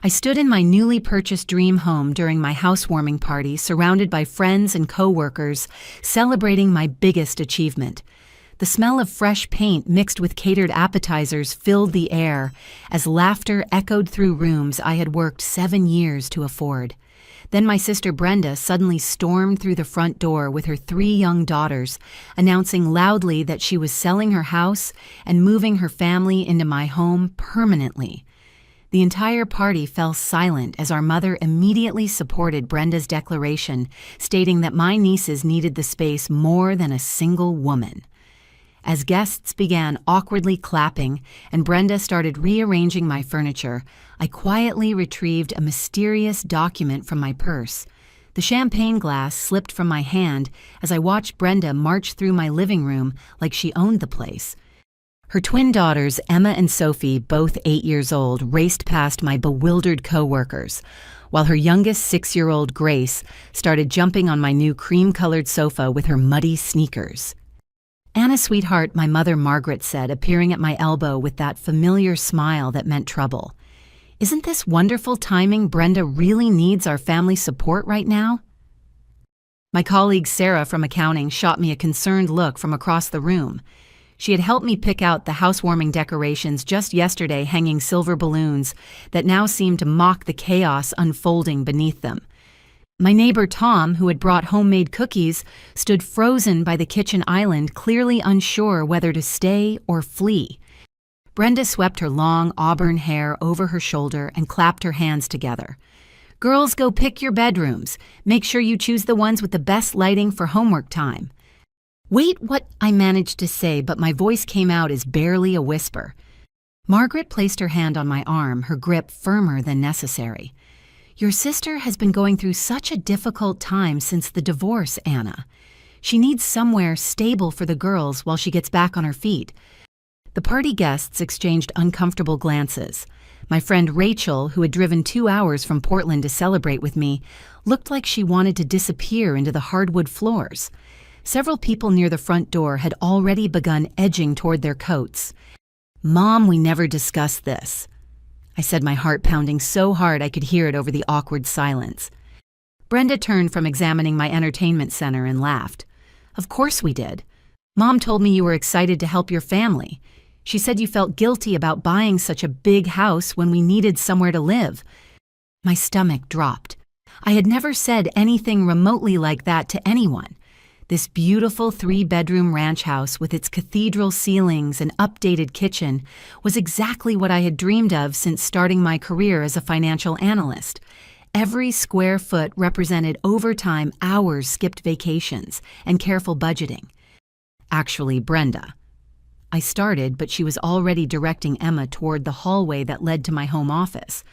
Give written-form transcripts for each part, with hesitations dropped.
I stood in my newly purchased dream home during my housewarming party, surrounded by friends and co-workers, celebrating my biggest achievement. The smell of fresh paint mixed with catered appetizers filled the air as laughter echoed through rooms I had worked 7 years to afford. Then my sister Brenda suddenly stormed through the front door with her 3 young daughters, announcing loudly that she was selling her house and moving her family into my home permanently. The entire party fell silent as our mother immediately supported Brenda's declaration, stating that my nieces needed the space more than a single woman. As guests began awkwardly clapping and Brenda started rearranging my furniture, I quietly retrieved a mysterious document from my purse. The champagne glass slipped from my hand as I watched Brenda march through my living room like she owned the place. Her twin daughters, Emma and Sophie, both 8 years old, raced past my bewildered co-workers, while her youngest 6-year-old Grace started jumping on my new cream-colored sofa with her muddy sneakers. "Anna, sweetheart," my mother Margaret said, appearing at my elbow with that familiar smile that meant trouble. "Isn't this wonderful timing? Brenda really needs our family support right now." My colleague Sarah from accounting shot me a concerned look from across the room. She had helped me pick out the housewarming decorations just yesterday, hanging silver balloons that now seemed to mock the chaos unfolding beneath them. My neighbor Tom, who had brought homemade cookies, stood frozen by the kitchen island, clearly unsure whether to stay or flee. Brenda swept her long auburn hair over her shoulder and clapped her hands together. "Girls, go pick your bedrooms. Make sure you choose the ones with the best lighting for homework time." "Wait," what I managed to say, but my voice came out as barely a whisper. Margaret placed her hand on my arm, her grip firmer than necessary. "Your sister has been going through such a difficult time since the divorce, Anna. She needs somewhere stable for the girls while she gets back on her feet." The party guests exchanged uncomfortable glances. My friend Rachel, who had driven 2 hours from Portland to celebrate with me, looked like she wanted to disappear into the hardwood floors. Several people near the front door had already begun edging toward their coats. "Mom, we never discussed this," I said, my heart pounding so hard I could hear it over the awkward silence. Brenda turned from examining my entertainment center and laughed. "Of course we did. Mom told me you were excited to help your family. She said you felt guilty about buying such a big house when we needed somewhere to live." My stomach dropped. I had never said anything remotely like that to anyone. This beautiful 3-bedroom ranch house with its cathedral ceilings and updated kitchen was exactly what I had dreamed of since starting my career as a financial analyst. Every square foot represented overtime, hours, skipped vacations, and careful budgeting. "Actually, Brenda," I started, but she was already directing Emma toward the hallway that led to my home office.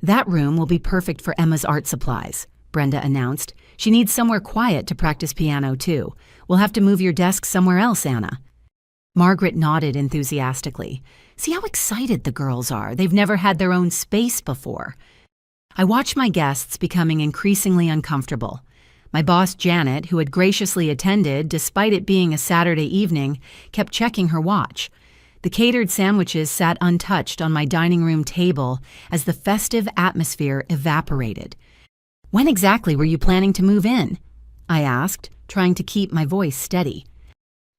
"That room will be perfect for Emma's art supplies," Brenda announced. "She needs somewhere quiet to practice piano, too. We'll have to move your desk somewhere else, Anna." Margaret nodded enthusiastically. "See how excited the girls are. They've never had their own space before." I watched my guests becoming increasingly uncomfortable. My boss, Janet, who had graciously attended despite it being a Saturday evening, kept checking her watch. The catered sandwiches sat untouched on my dining room table as the festive atmosphere evaporated. "When exactly were you planning to move in?" I asked, trying to keep my voice steady.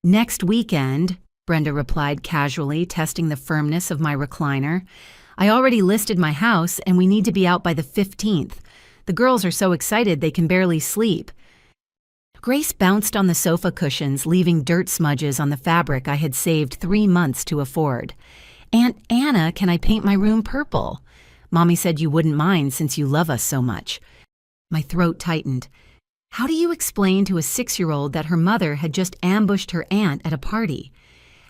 "Next weekend," Brenda replied casually, testing the firmness of my recliner. "I already listed my house and we need to be out by the 15th. The girls are so excited they can barely sleep." Grace bounced on the sofa cushions, leaving dirt smudges on the fabric I had saved 3 months to afford. "Aunt Anna, can I paint my room purple? Mommy said you wouldn't mind since you love us so much." My throat tightened. How do you explain to a 6-year-old that her mother had just ambushed her aunt at a party?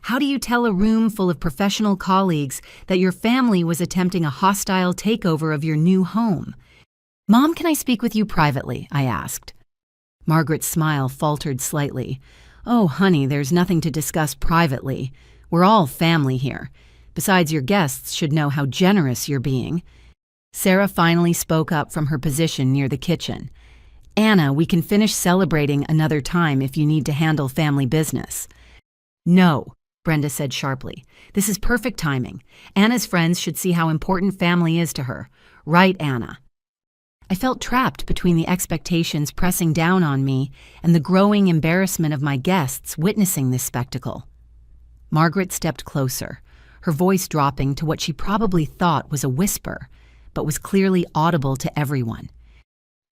How do you tell a room full of professional colleagues that your family was attempting a hostile takeover of your new home? "Mom, can I speak with you privately?" I asked. Margaret's smile faltered slightly. "Oh, honey, there's nothing to discuss privately. We're all family here. Besides, your guests should know how generous you're being." Sarah finally spoke up from her position near the kitchen. "Anna, we can finish celebrating another time if you need to handle family business." "No," Brenda said sharply. This is perfect timing. Anna's friends should see how important family is to her. Right, Anna? I felt trapped between the expectations pressing down on me and the growing embarrassment of my guests witnessing this spectacle. Margaret stepped closer, her voice dropping to what she probably thought was a whisper, but was clearly audible to everyone.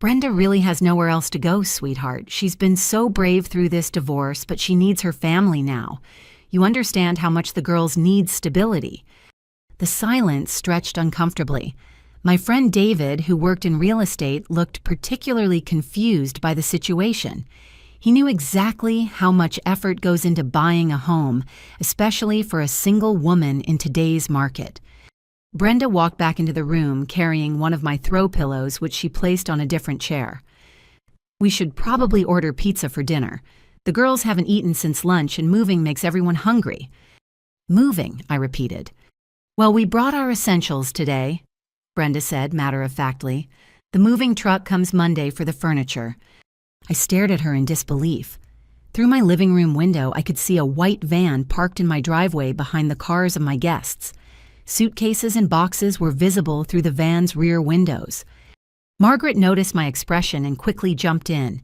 Brenda really has nowhere else to go, sweetheart. She's been so brave through this divorce, but she needs her family now. You understand how much the girls need stability. The silence stretched uncomfortably. My friend David, who worked in real estate, looked particularly confused by the situation. He knew exactly how much effort goes into buying a home, especially for a single woman in today's market. Brenda walked back into the room carrying one of my throw pillows, which she placed on a different chair. We should probably order pizza for dinner. The girls haven't eaten since lunch and moving makes everyone hungry. Moving, I repeated. Well, we brought our essentials today, Brenda said matter-of-factly. The moving truck comes Monday for the furniture. I stared at her in disbelief. Through my living room window, I could see a white van parked in my driveway behind the cars of my guests. Suitcases and boxes were visible through the van's rear windows. Margaret noticed my expression and quickly jumped in.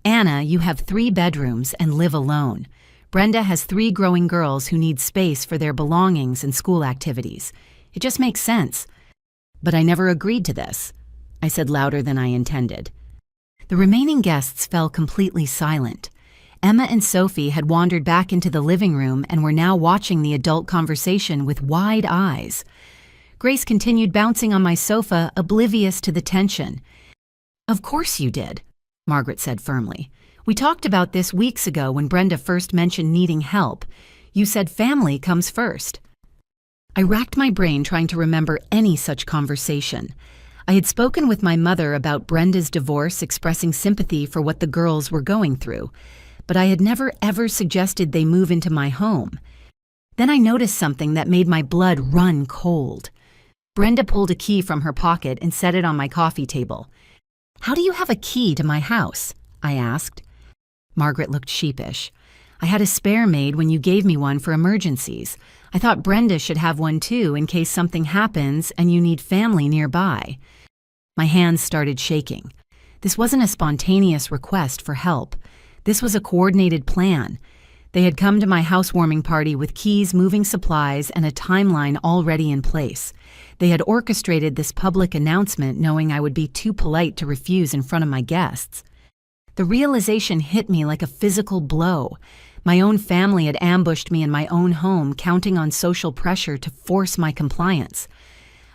Anna, you have 3 bedrooms and live alone. Brenda has 3 growing girls who need space for their belongings and school activities. It just makes sense. But I never agreed to this, I said louder than I intended. The remaining guests fell completely silent. Emma and Sophie had wandered back into the living room and were now watching the adult conversation with wide eyes. Grace continued bouncing on my sofa, oblivious to the tension. Of course you did, Margaret said firmly. We talked about this weeks ago when Brenda first mentioned needing help. You said family comes first. I racked my brain trying to remember any such conversation. I had spoken with my mother about Brenda's divorce, expressing sympathy for what the girls were going through, but I had never ever suggested they move into my home. Then I noticed something that made my blood run cold. Brenda pulled a key from her pocket and set it on my coffee table. How do you have a key to my house? I asked. Margaret looked sheepish. I had a spare made when you gave me one for emergencies. I thought Brenda should have one too in case something happens and you need family nearby. My hands started shaking. This wasn't a spontaneous request for help. This was a coordinated plan. They had come to my housewarming party with keys, moving supplies, and a timeline already in place. They had orchestrated this public announcement knowing I would be too polite to refuse in front of my guests. The realization hit me like a physical blow. My own family had ambushed me in my own home, counting on social pressure to force my compliance.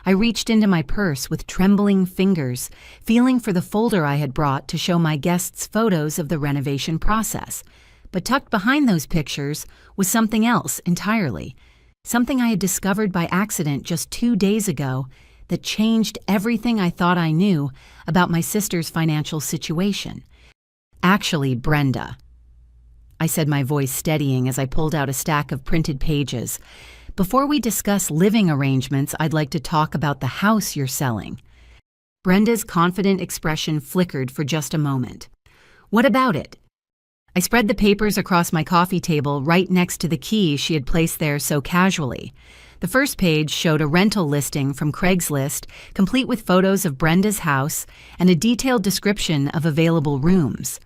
I reached into my purse with trembling fingers, feeling for the folder I had brought to show my guests photos of the renovation process. But tucked behind those pictures was something else entirely, something I had discovered by accident just 2 days ago that changed everything I thought I knew about my sister's financial situation. Actually, Brenda, I said, my voice steadying as I pulled out a stack of printed pages. Before we discuss living arrangements, I'd like to talk about the house you're selling. Brenda's confident expression flickered for just a moment. What about it? I spread the papers across my coffee table right next to the key she had placed there so casually. The first page showed a rental listing from Craigslist, complete with photos of Brenda's house and a detailed description of available rooms.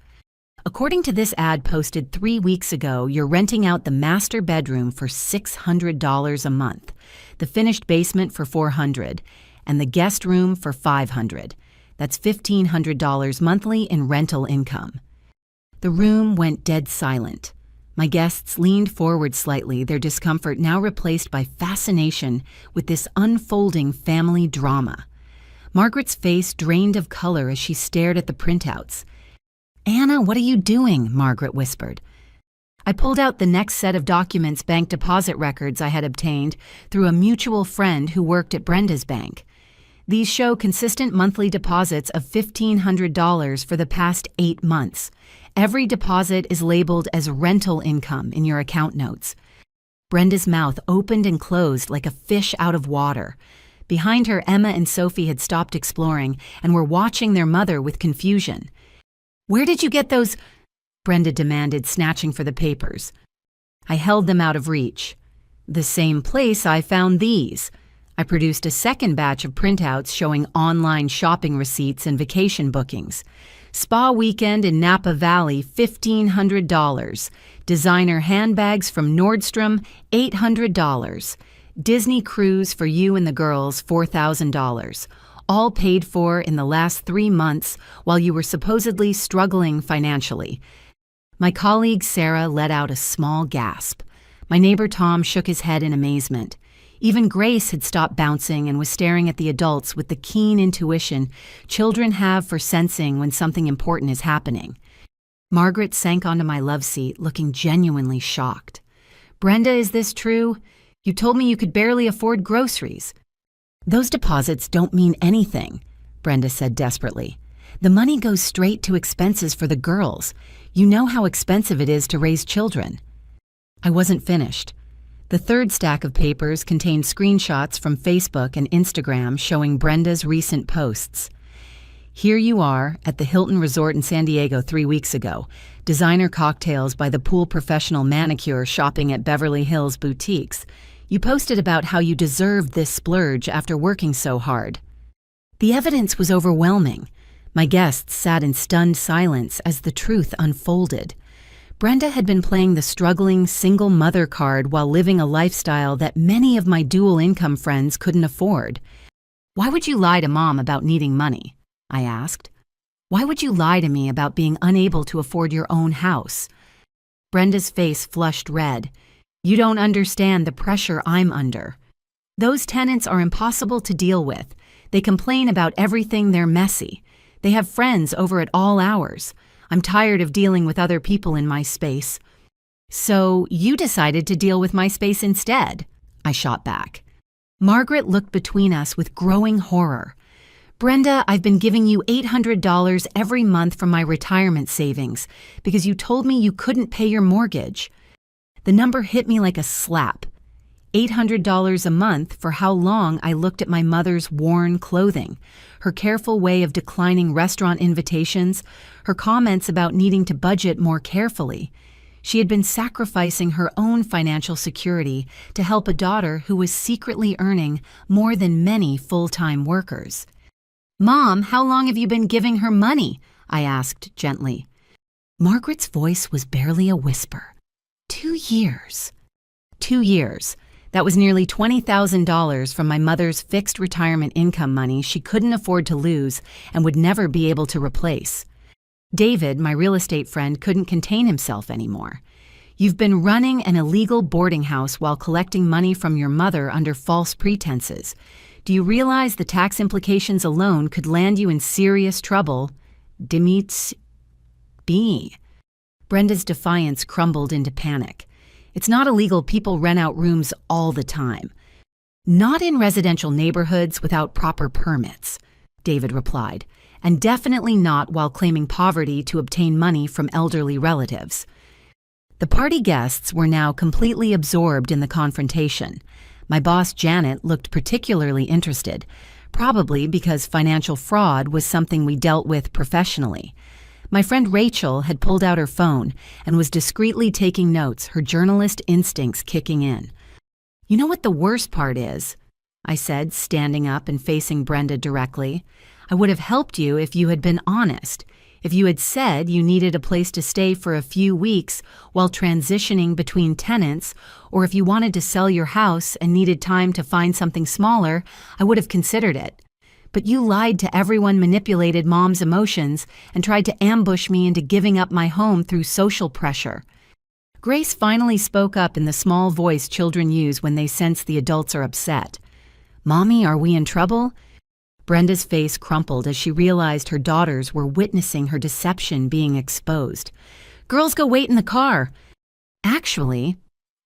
According to this ad posted 3 weeks ago, you're renting out the master bedroom for $600 a month, the finished basement for $400, and the guest room for $500. That's $1,500 monthly in rental income. The room went dead silent. My guests leaned forward slightly, their discomfort now replaced by fascination with this unfolding family drama. Margaret's face drained of color as she stared at the printouts. Anna, what are you doing? Margaret whispered. I pulled out the next set of documents, bank deposit records I had obtained through a mutual friend who worked at Brenda's bank. These show consistent monthly deposits of $1,500 for the past 8 months. Every deposit is labeled as rental income in your account notes. Brenda's mouth opened and closed like a fish out of water. Behind her, Emma and Sophie had stopped exploring and were watching their mother with confusion. Where did you get those? Brenda demanded, snatching for the papers. I held them out of reach. "The same place I found these." I produced a second batch of printouts showing online shopping receipts and vacation bookings. Spa weekend in Napa Valley, $1,500. Designer handbags from Nordstrom, $800. Disney cruise for you and the girls, $4,000. All paid for in the last 3 months while you were supposedly struggling financially. My colleague Sarah let out a small gasp. My neighbor Tom shook his head in amazement. Even Grace had stopped bouncing and was staring at the adults with the keen intuition children have for sensing when something important is happening. Margaret sank onto my love seat, looking genuinely shocked. "Brenda, is this true? You told me you could barely afford groceries." "Those deposits don't mean anything," Brenda said desperately. "The money goes straight to expenses for the girls. You know how expensive it is to raise children." I wasn't finished. The third stack of papers contained screenshots from Facebook and Instagram showing Brenda's recent posts. "Here you are at the Hilton Resort in San Diego 3 weeks ago. Designer cocktails by the pool professional manicure shopping at Beverly Hills boutiques. You posted about how you deserved this splurge after working so hard." The evidence was overwhelming. My guests sat in stunned silence as the truth unfolded. Brenda had been playing the struggling single mother card while living a lifestyle that many of my dual income friends couldn't afford. "Why would you lie to Mom about needing money?" I asked. "Why would you lie to me about being unable to afford your own house?" Brenda's face flushed red. "You don't understand the pressure I'm under. Those tenants are impossible to deal with. They complain about everything, they're messy. They have friends over at all hours. I'm tired of dealing with other people in my space." "So you decided to deal with my space instead," I shot back. Margaret looked between us with growing horror. "Brenda, I've been giving you $800 every month from my retirement savings because you told me you couldn't pay your mortgage." The number hit me like a slap. $800 a month for how long I looked at my mother's worn clothing, her careful way of declining restaurant invitations, her comments about needing to budget more carefully. She had been sacrificing her own financial security to help a daughter who was secretly earning more than many full-time workers. "Mom, how long have you been giving her money?" I asked gently. Margaret's voice was barely a whisper. 2 years. 2 years. That was nearly $20,000 from my mother's fixed retirement income money she couldn't afford to lose and would never be able to replace. David, my real estate friend, couldn't contain himself anymore. "You've been running an illegal boarding house while collecting money from your mother under false pretenses. Do you realize the tax implications alone could land you in serious trouble?" Dimitz B. Brenda's defiance crumbled into panic. "It's not illegal. People rent out rooms all the time." "Not in residential neighborhoods without proper permits," David replied, "and definitely not while claiming poverty to obtain money from elderly relatives." The party guests were now completely absorbed in the confrontation. My boss, Janet, looked particularly interested, probably because financial fraud was something we dealt with professionally. My friend Rachel had pulled out her phone and was discreetly taking notes, her journalist instincts kicking in. "You know what the worst part is?" I said, standing up and facing Brenda directly. "I would have helped you if you had been honest. If you had said you needed a place to stay for a few weeks while transitioning between tenants, or if you wanted to sell your house and needed time to find something smaller, I would have considered it. But you lied to everyone, manipulated Mom's emotions, and tried to ambush me into giving up my home through social pressure." Grace finally spoke up in the small voice children use when they sense the adults are upset. "Mommy, are we in trouble?" Brenda's face crumpled as she realized her daughters were witnessing her deception being exposed. "Girls, go wait in the car." "Actually,"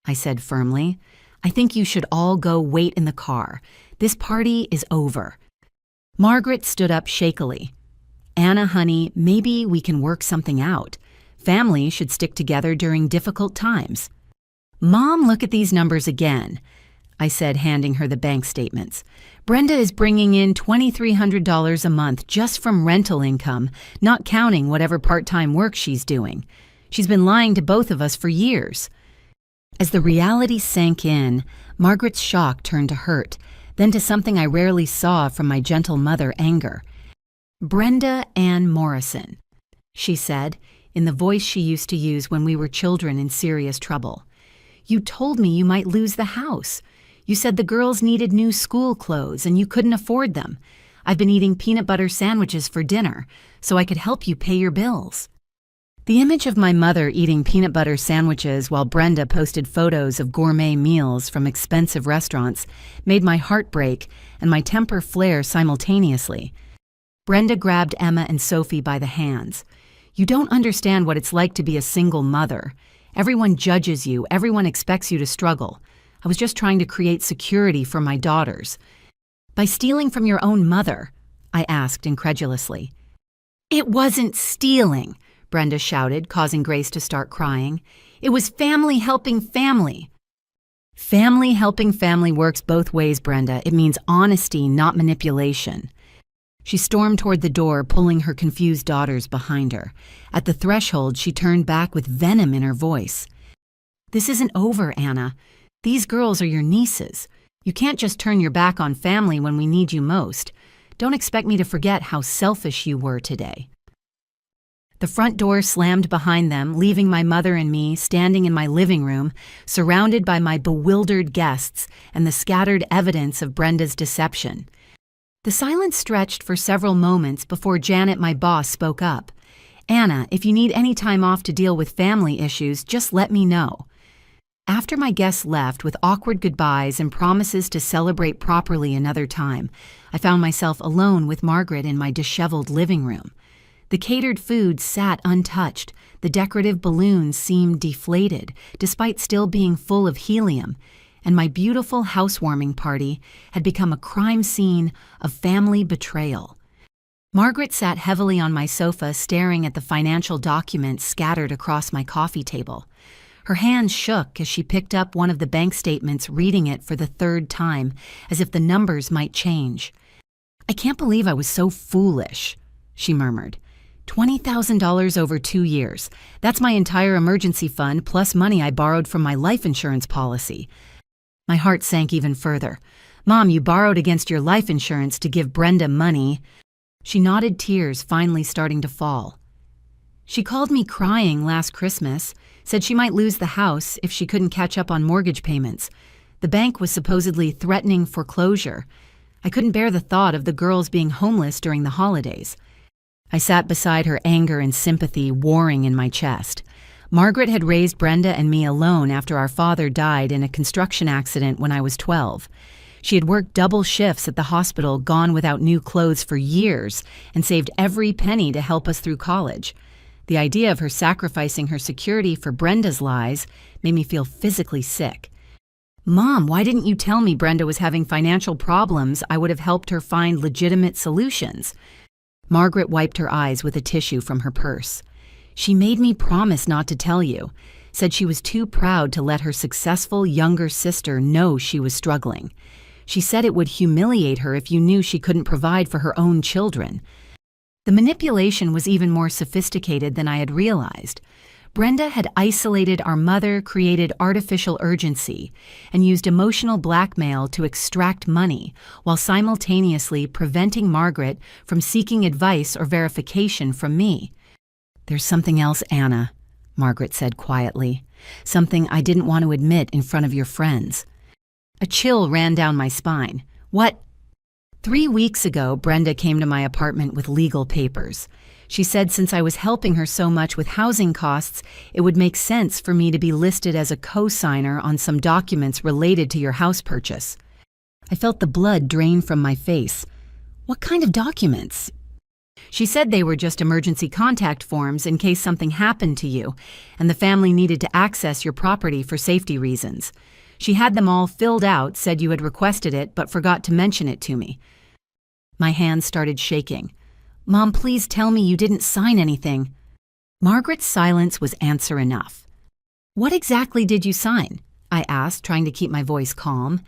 I said firmly, "I think you should all go wait in the car. This party is over." Margaret stood up shakily. "Anna, honey, maybe we can work something out. Family should stick together during difficult times." "Mom, look at these numbers again," I said, handing her the bank statements. "Brenda is bringing in $2,300 a month just from rental income, not counting whatever part-time work she's doing. She's been lying to both of us for years." As the reality sank in, Margaret's shock turned to hurt, then to something I rarely saw from my gentle mother, anger. "Brenda Ann Morrison," she said, in the voice she used to use when we were children in serious trouble. "You told me you might lose the house. You said the girls needed new school clothes and you couldn't afford them. I've been eating peanut butter sandwiches for dinner so I could help you pay your bills." The image of my mother eating peanut butter sandwiches while Brenda posted photos of gourmet meals from expensive restaurants made my heart break and my temper flare simultaneously. Brenda grabbed Emma and Sophie by the hands. "You don't understand what it's like to be a single mother. Everyone judges you, everyone expects you to struggle. I was just trying to create security for my daughters." "By stealing from your own mother?" I asked incredulously. "It wasn't stealing," Brenda shouted, causing Grace to start crying. "It was family helping family." "Family helping family works both ways, Brenda. It means honesty, not manipulation." She stormed toward the door, pulling her confused daughters behind her. At the threshold, she turned back with venom in her voice. "This isn't over, Anna. These girls are your nieces. You can't just turn your back on family when we need you most. Don't expect me to forget how selfish you were today." The front door slammed behind them, leaving my mother and me standing in my living room, surrounded by my bewildered guests and the scattered evidence of Brenda's deception. The silence stretched for several moments before Janet, my boss, spoke up. "Anna, if you need any time off to deal with family issues, just let me know." After my guests left with awkward goodbyes and promises to celebrate properly another time, I found myself alone with Margaret in my disheveled living room. The catered food sat untouched, the decorative balloons seemed deflated, despite still being full of helium, and my beautiful housewarming party had become a crime scene of family betrayal. Margaret sat heavily on my sofa, staring at the financial documents scattered across my coffee table. Her hands shook as she picked up one of the bank statements, reading it for the third time, as if the numbers might change. "I can't believe I was so foolish," she murmured. $20,000 over 2 years. That's my entire emergency fund plus money I borrowed from my life insurance policy." My heart sank even further. "Mom, you borrowed against your life insurance to give Brenda money." She nodded, tears finally starting to fall. "She called me crying last Christmas, said she might lose the house if she couldn't catch up on mortgage payments. The bank was supposedly threatening foreclosure. I couldn't bear the thought of the girls being homeless during the holidays." I sat beside her, anger and sympathy warring in my chest. Margaret had raised Brenda and me alone after our father died in a construction accident when I was 12. She had worked double shifts at the hospital, gone without new clothes for years, and saved every penny to help us through college. The idea of her sacrificing her security for Brenda's lies made me feel physically sick. "Mom, why didn't you tell me Brenda was having financial problems? I would have helped her find legitimate solutions." Margaret wiped her eyes with a tissue from her purse. "She made me promise not to tell you. Said she was too proud to let her successful younger sister know she was struggling. She said it would humiliate her if you knew she couldn't provide for her own children." The manipulation was even more sophisticated than I had realized. Brenda had isolated our mother, created artificial urgency, and used emotional blackmail to extract money, while simultaneously preventing Margaret from seeking advice or verification from me. "There's something else, Anna," Margaret said quietly. "Something I didn't want to admit in front of your friends." A chill ran down my spine. "What?" 3 weeks ago, Brenda came to my apartment with legal papers. She said since I was helping her so much with housing costs, it would make sense for me to be listed as a co-signer on some documents related to your house purchase. I felt the blood drain from my face. "What kind of documents?" She said they were just emergency contact forms in case something happened to you, and the family needed to access your property for safety reasons. She had them all filled out, said you had requested it, but forgot to mention it to me. My hands started shaking. "Mom, please tell me you didn't sign anything." Margaret's silence was answer enough. "What exactly did you sign?" I asked, trying to keep my voice calm.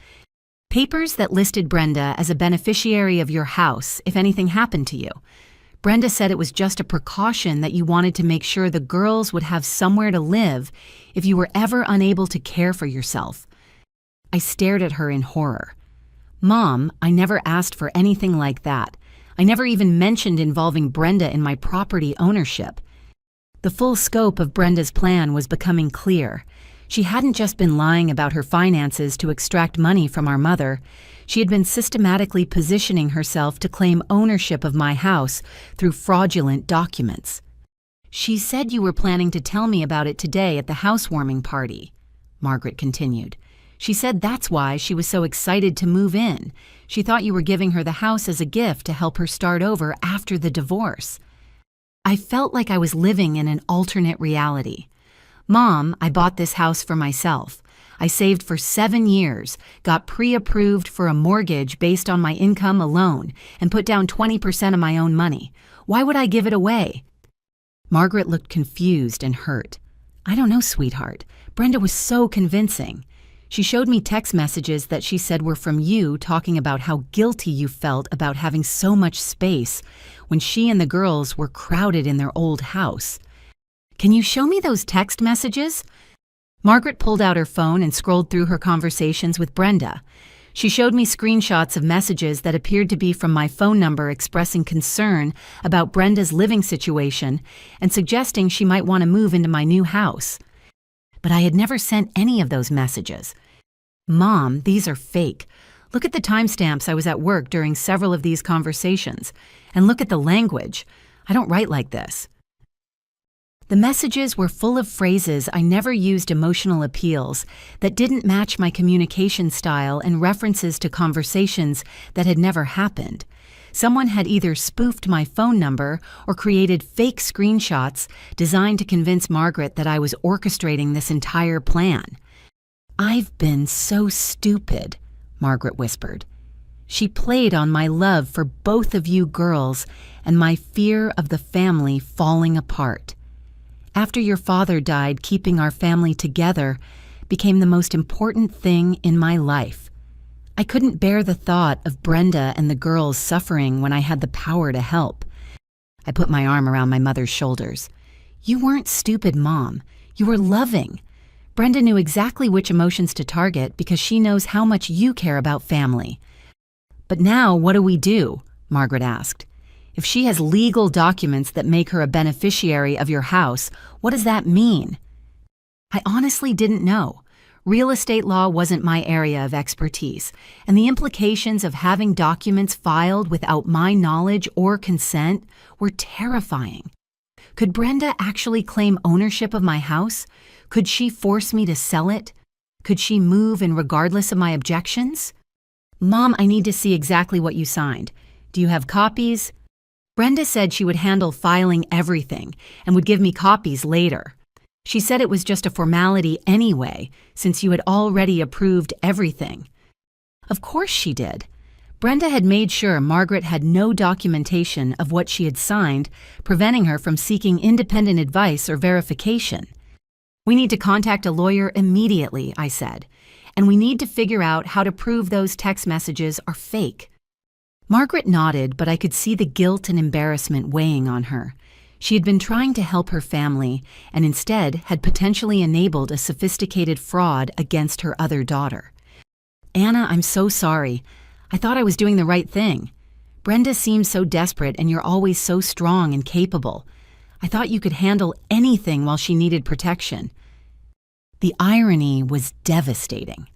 "Papers that listed Brenda as a beneficiary of your house if anything happened to you. Brenda said it was just a precaution that you wanted to make sure the girls would have somewhere to live if you were ever unable to care for yourself. I stared at her in horror. Mom, I never asked for anything like that. I never even mentioned involving Brenda in my property ownership. The full scope of Brenda's plan was becoming clear. She hadn't just been lying about her finances to extract money from our mother. She had been systematically positioning herself to claim ownership of my house through fraudulent documents. She said you were planning to tell me about it today at the housewarming party, Margaret continued. She said that's why she was so excited to move in. She thought you were giving her the house as a gift to help her start over after the divorce. I felt like I was living in an alternate reality. Mom, I bought this house for myself. I saved for 7 years, got pre-approved for a mortgage based on my income alone, and put down 20% of my own money. Why would I give it away? Margaret looked confused and hurt. I don't know, sweetheart. Brenda was so convincing. She showed me text messages that she said were from you talking about how guilty you felt about having so much space when she and the girls were crowded in their old house. Can you show me those text messages? Margaret pulled out her phone and scrolled through her conversations with Brenda. She showed me screenshots of messages that appeared to be from my phone number expressing concern about Brenda's living situation and suggesting she might want to move into my new house. But I had never sent any of those messages. Mom, these are fake. Look at the timestamps I was at work during several of these conversations. And look at the language. I don't write like this. The messages were full of phrases I never used, emotional appeals that didn't match my communication style, and references to conversations that had never happened. Someone had either spoofed my phone number or created fake screenshots designed to convince Margaret that I was orchestrating this entire plan. I've been so stupid, Margaret whispered. She played on my love for both of you girls and my fear of the family falling apart. After your father died, keeping our family together became the most important thing in my life. I couldn't bear the thought of Brenda and the girls suffering when I had the power to help. I put my arm around my mother's shoulders. You weren't stupid, Mom. You were loving. Brenda knew exactly which emotions to target because she knows how much you care about family. But now what do we do? Margaret asked. If she has legal documents that make her a beneficiary of your house, what does that mean? I honestly didn't know. Real estate law wasn't my area of expertise, and the implications of having documents filed without my knowledge or consent were terrifying. Could Brenda actually claim ownership of my house? Could she force me to sell it? Could she move in regardless of my objections? Mom, I need to see exactly what you signed. Do you have copies? Brenda said she would handle filing everything and would give me copies later. She said it was just a formality anyway, since you had already approved everything. Of course she did. Brenda had made sure Margaret had no documentation of what she had signed, preventing her from seeking independent advice or verification. We need to contact a lawyer immediately, I said, and we need to figure out how to prove those text messages are fake. Margaret nodded, but I could see the guilt and embarrassment weighing on her. She had been trying to help her family and instead had potentially enabled a sophisticated fraud against her other daughter. Anna, I'm so sorry. I thought I was doing the right thing. Brenda seems so desperate and you're always so strong and capable. I thought you could handle anything while she needed protection. The irony was devastating.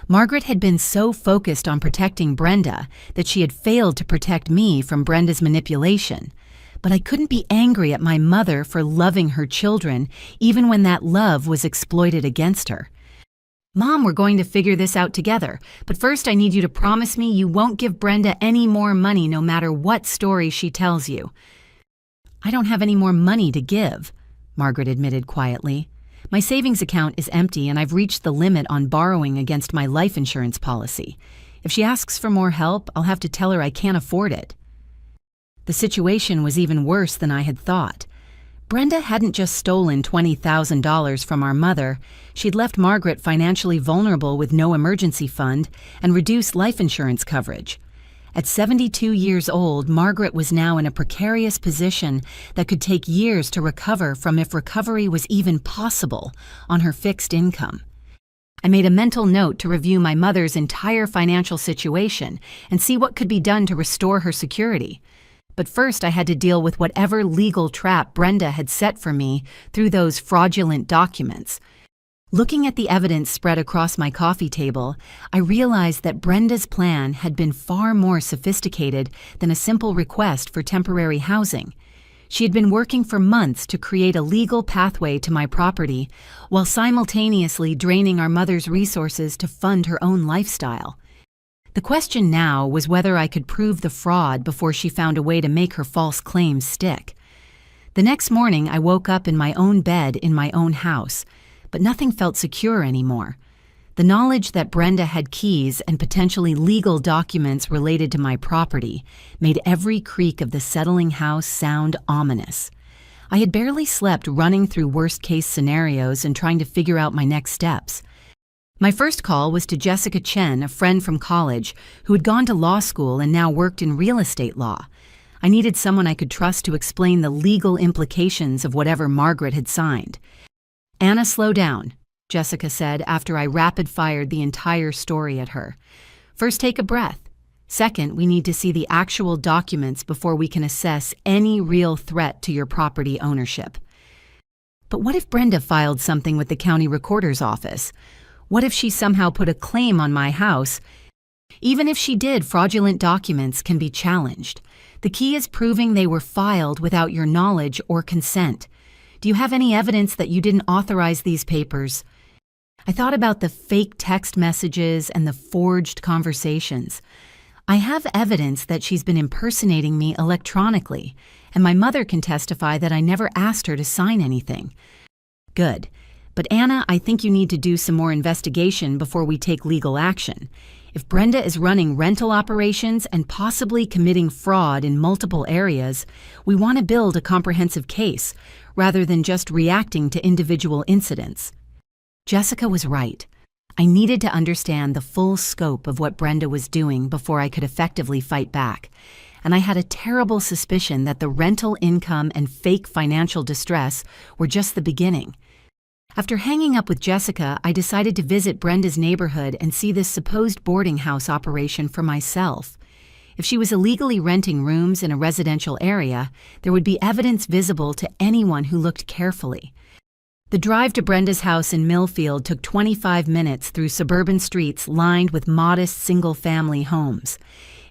Margaret had been so focused on protecting Brenda that she had failed to protect me from Brenda's manipulation. But I couldn't be angry at my mother for loving her children, even when that love was exploited against her. Mom, we're going to figure this out together, but first I need you to promise me you won't give Brenda any more money no matter what story she tells you. I don't have any more money to give, Margaret admitted quietly. My savings account is empty and I've reached the limit on borrowing against my life insurance policy. If she asks for more help, I'll have to tell her I can't afford it. The situation was even worse than I had thought. Brenda hadn't just stolen $20,000 from our mother, she'd left Margaret financially vulnerable with no emergency fund and reduced life insurance coverage. At 72 years old, Margaret was now in a precarious position that could take years to recover from, if recovery was even possible, on her fixed income. I made a mental note to review my mother's entire financial situation and see what could be done to restore her security. But first I had to deal with whatever legal trap Brenda had set for me through those fraudulent documents. Looking at the evidence spread across my coffee table, I realized that Brenda's plan had been far more sophisticated than a simple request for temporary housing. She had been working for months to create a legal pathway to my property, while simultaneously draining our mother's resources to fund her own lifestyle. The question now was whether I could prove the fraud before she found a way to make her false claims stick. The next morning, I woke up in my own bed in my own house, but nothing felt secure anymore. The knowledge that Brenda had keys and potentially legal documents related to my property made every creak of the settling house sound ominous. I had barely slept running through worst-case scenarios and trying to figure out my next steps. My first call was to Jessica Chen, a friend from college who had gone to law school and now worked in real estate law. I needed someone I could trust to explain the legal implications of whatever Margaret had signed. "Anna, slow down," Jessica said after I rapid-fired the entire story at her. "First, take a breath. Second, we need to see the actual documents before we can assess any real threat to your property ownership." But what if Brenda filed something with the county recorder's office? What if she somehow put a claim on my house? Even if she did, fraudulent documents can be challenged. The key is proving they were filed without your knowledge or consent. Do you have any evidence that you didn't authorize these papers? I thought about the fake text messages and the forged conversations. I have evidence that she's been impersonating me electronically, and my mother can testify that I never asked her to sign anything. Good. But Anna, I think you need to do some more investigation before we take legal action. If Brenda is running rental operations and possibly committing fraud in multiple areas, we want to build a comprehensive case, rather than just reacting to individual incidents. Jessica was right. I needed to understand the full scope of what Brenda was doing before I could effectively fight back, and I had a terrible suspicion that the rental income and fake financial distress were just the beginning. After hanging up with Jessica, I decided to visit Brenda's neighborhood and see this supposed boarding house operation for myself. If she was illegally renting rooms in a residential area, there would be evidence visible to anyone who looked carefully. The drive to Brenda's house in Millfield took 25 minutes through suburban streets lined with modest single-family homes.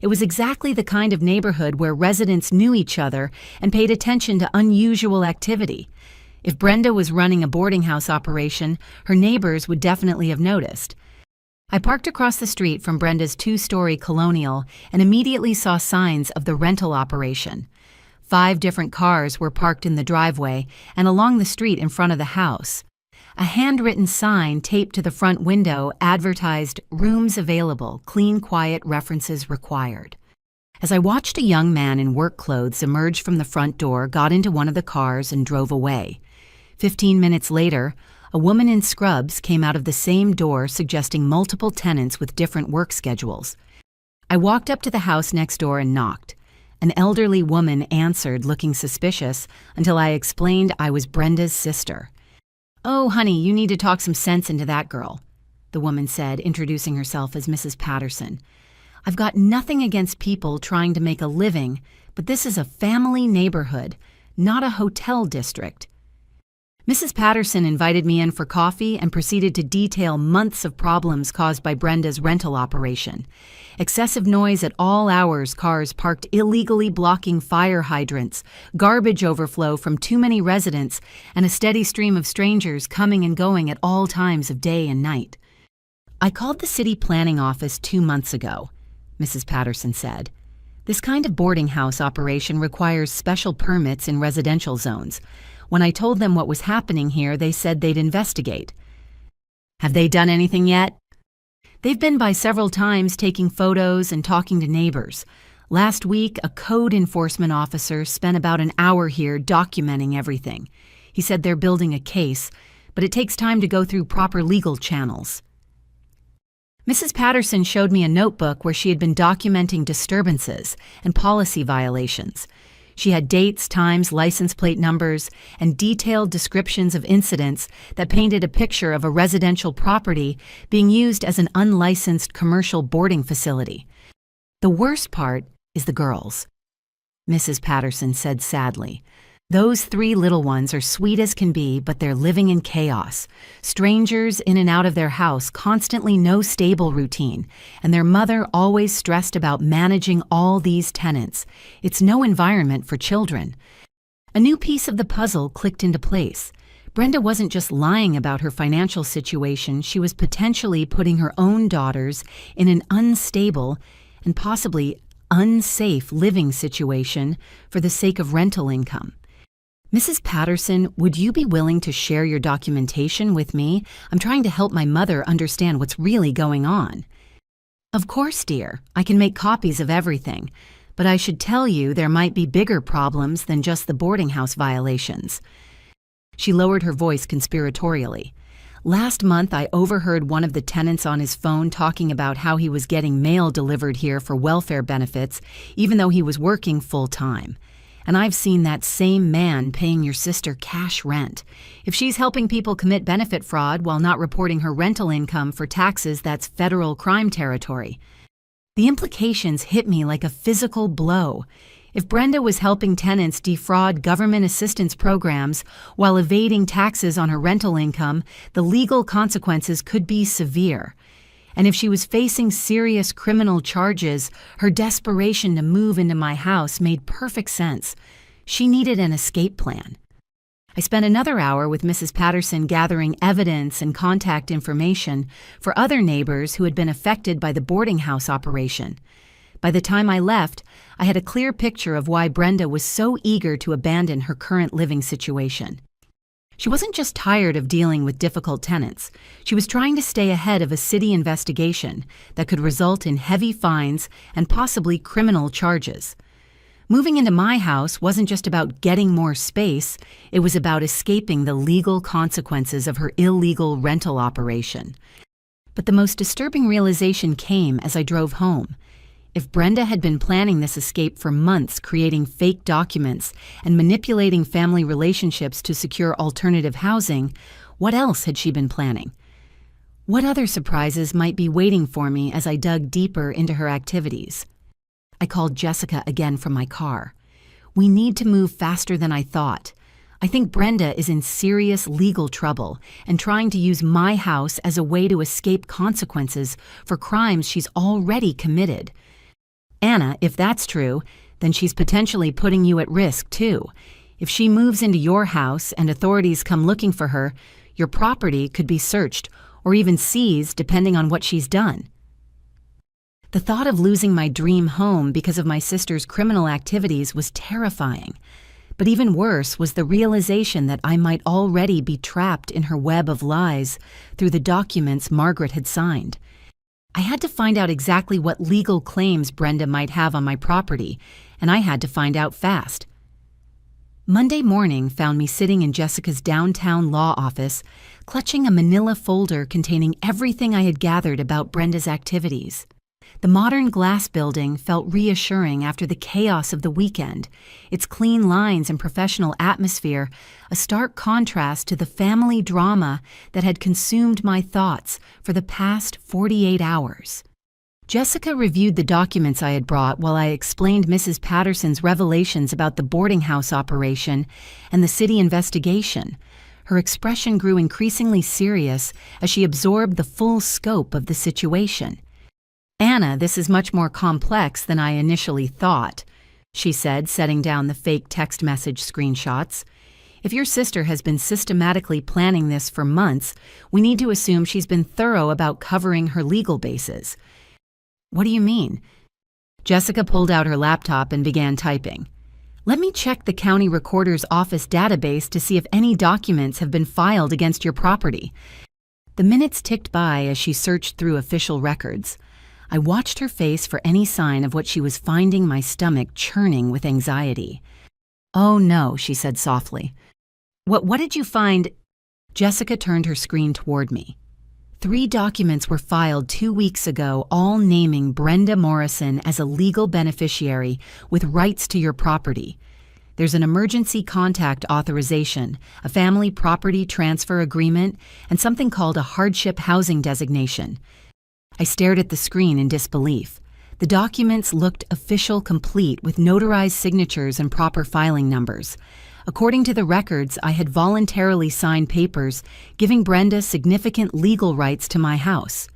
It was exactly the kind of neighborhood where residents knew each other and paid attention to unusual activity. If Brenda was running a boarding house operation, her neighbors would definitely have noticed. I parked across the street from Brenda's two-story colonial and immediately saw signs of the rental operation. 5 different cars were parked in the driveway and along the street in front of the house. A handwritten sign taped to the front window advertised "Rooms available, clean, quiet, references required." As I watched a young man in work clothes emerge from the front door, got into one of the cars and drove away. 15 minutes later, a woman in scrubs came out of the same door suggesting multiple tenants with different work schedules. I walked up to the house next door and knocked. An elderly woman answered, looking suspicious, until I explained I was Brenda's sister. "Oh, honey, you need to talk some sense into that girl," the woman said, introducing herself as Mrs. Patterson. "I've got nothing against people trying to make a living, but this is a family neighborhood, not a hotel district." Mrs. Patterson invited me in for coffee and proceeded to detail months of problems caused by Brenda's rental operation. Excessive noise at all hours, cars parked illegally blocking fire hydrants, garbage overflow from too many residents, and a steady stream of strangers coming and going at all times of day and night. "I called the city planning office 2 months ago," Mrs. Patterson said. "This kind of boarding house operation requires special permits in residential zones. When I told them what was happening here, they said they'd investigate." "Have they done anything yet?" "They've been by several times taking photos and talking to neighbors. Last week, a code enforcement officer spent about an hour here documenting everything. He said they're building a case, but it takes time to go through proper legal channels." Mrs. Patterson showed me a notebook where she had been documenting disturbances and policy violations. She had dates, times, license plate numbers, and detailed descriptions of incidents that painted a picture of a residential property being used as an unlicensed commercial boarding facility. The worst part is the girls, Mrs. Patterson said sadly. Those 3 little ones are sweet as can be, but they're living in chaos. Strangers in and out of their house, constantly no stable routine, and their mother always stressed about managing all these tenants. It's no environment for children. A new piece of the puzzle clicked into place. Brenda wasn't just lying about her financial situation, she was potentially putting her own daughters in an unstable and possibly unsafe living situation for the sake of rental income. Mrs. Patterson, would you be willing to share your documentation with me? I'm trying to help my mother understand what's really going on. Of course, dear. I can make copies of everything. But I should tell you there might be bigger problems than just the boarding house violations. She lowered her voice conspiratorially. Last month, I overheard one of the tenants on his phone talking about how he was getting mail delivered here for welfare benefits, even though he was working full-time. And I've seen that same man paying your sister cash rent. If she's helping people commit benefit fraud while not reporting her rental income for taxes, that's federal crime territory. The implications hit me like a physical blow. If Brenda was helping tenants defraud government assistance programs while evading taxes on her rental income, the legal consequences could be severe. And if she was facing serious criminal charges, her desperation to move into my house made perfect sense. She needed an escape plan. I spent another hour with Mrs. Patterson gathering evidence and contact information for other neighbors who had been affected by the boarding house operation. By the time I left, I had a clear picture of why Brenda was so eager to abandon her current living situation. She wasn't just tired of dealing with difficult tenants. She was trying to stay ahead of a city investigation that could result in heavy fines and possibly criminal charges. Moving into my house wasn't just about getting more space, it was about escaping the legal consequences of her illegal rental operation. But the most disturbing realization came as I drove home. If Brenda had been planning this escape for months, creating fake documents and manipulating family relationships to secure alternative housing, what else had she been planning? What other surprises might be waiting for me as I dug deeper into her activities? I called Jessica again from my car. We need to move faster than I thought. I think Brenda is in serious legal trouble and trying to use my house as a way to escape consequences for crimes she's already committed. Anna, if that's true, then she's potentially putting you at risk too. If she moves into your house and authorities come looking for her, your property could be searched or even seized depending on what she's done. The thought of losing my dream home because of my sister's criminal activities was terrifying. But even worse was the realization that I might already be trapped in her web of lies through the documents Margaret had signed. I had to find out exactly what legal claims Brenda might have on my property, and I had to find out fast. Monday morning found me sitting in Jessica's downtown law office, clutching a manila folder containing everything I had gathered about Brenda's activities. The modern glass building felt reassuring after the chaos of the weekend, its clean lines and professional atmosphere a stark contrast to the family drama that had consumed my thoughts for the past 48 hours. Jessica reviewed the documents I had brought while I explained Mrs. Patterson's revelations about the boarding house operation and the city investigation. Her expression grew increasingly serious as she absorbed the full scope of the situation. Anna, this is much more complex than I initially thought, she said, setting down the fake text message screenshots. If your sister has been systematically planning this for months, we need to assume she's been thorough about covering her legal bases. What do you mean? Jessica pulled out her laptop and began typing. Let me check the county recorder's office database to see if any documents have been filed against your property. The minutes ticked by as she searched through official records. I watched her face for any sign of what she was finding my stomach churning with anxiety. Oh no, she said softly. What did you find? Jessica turned her screen toward me. 3 documents were filed 2 weeks ago, all naming Brenda Morrison as a legal beneficiary with rights to your property. There's an emergency contact authorization, a family property transfer agreement, and something called a hardship housing designation. I stared at the screen in disbelief. The documents looked official, complete, with notarized signatures and proper filing numbers. According to the records, I had voluntarily signed papers giving Brenda significant legal rights to my house.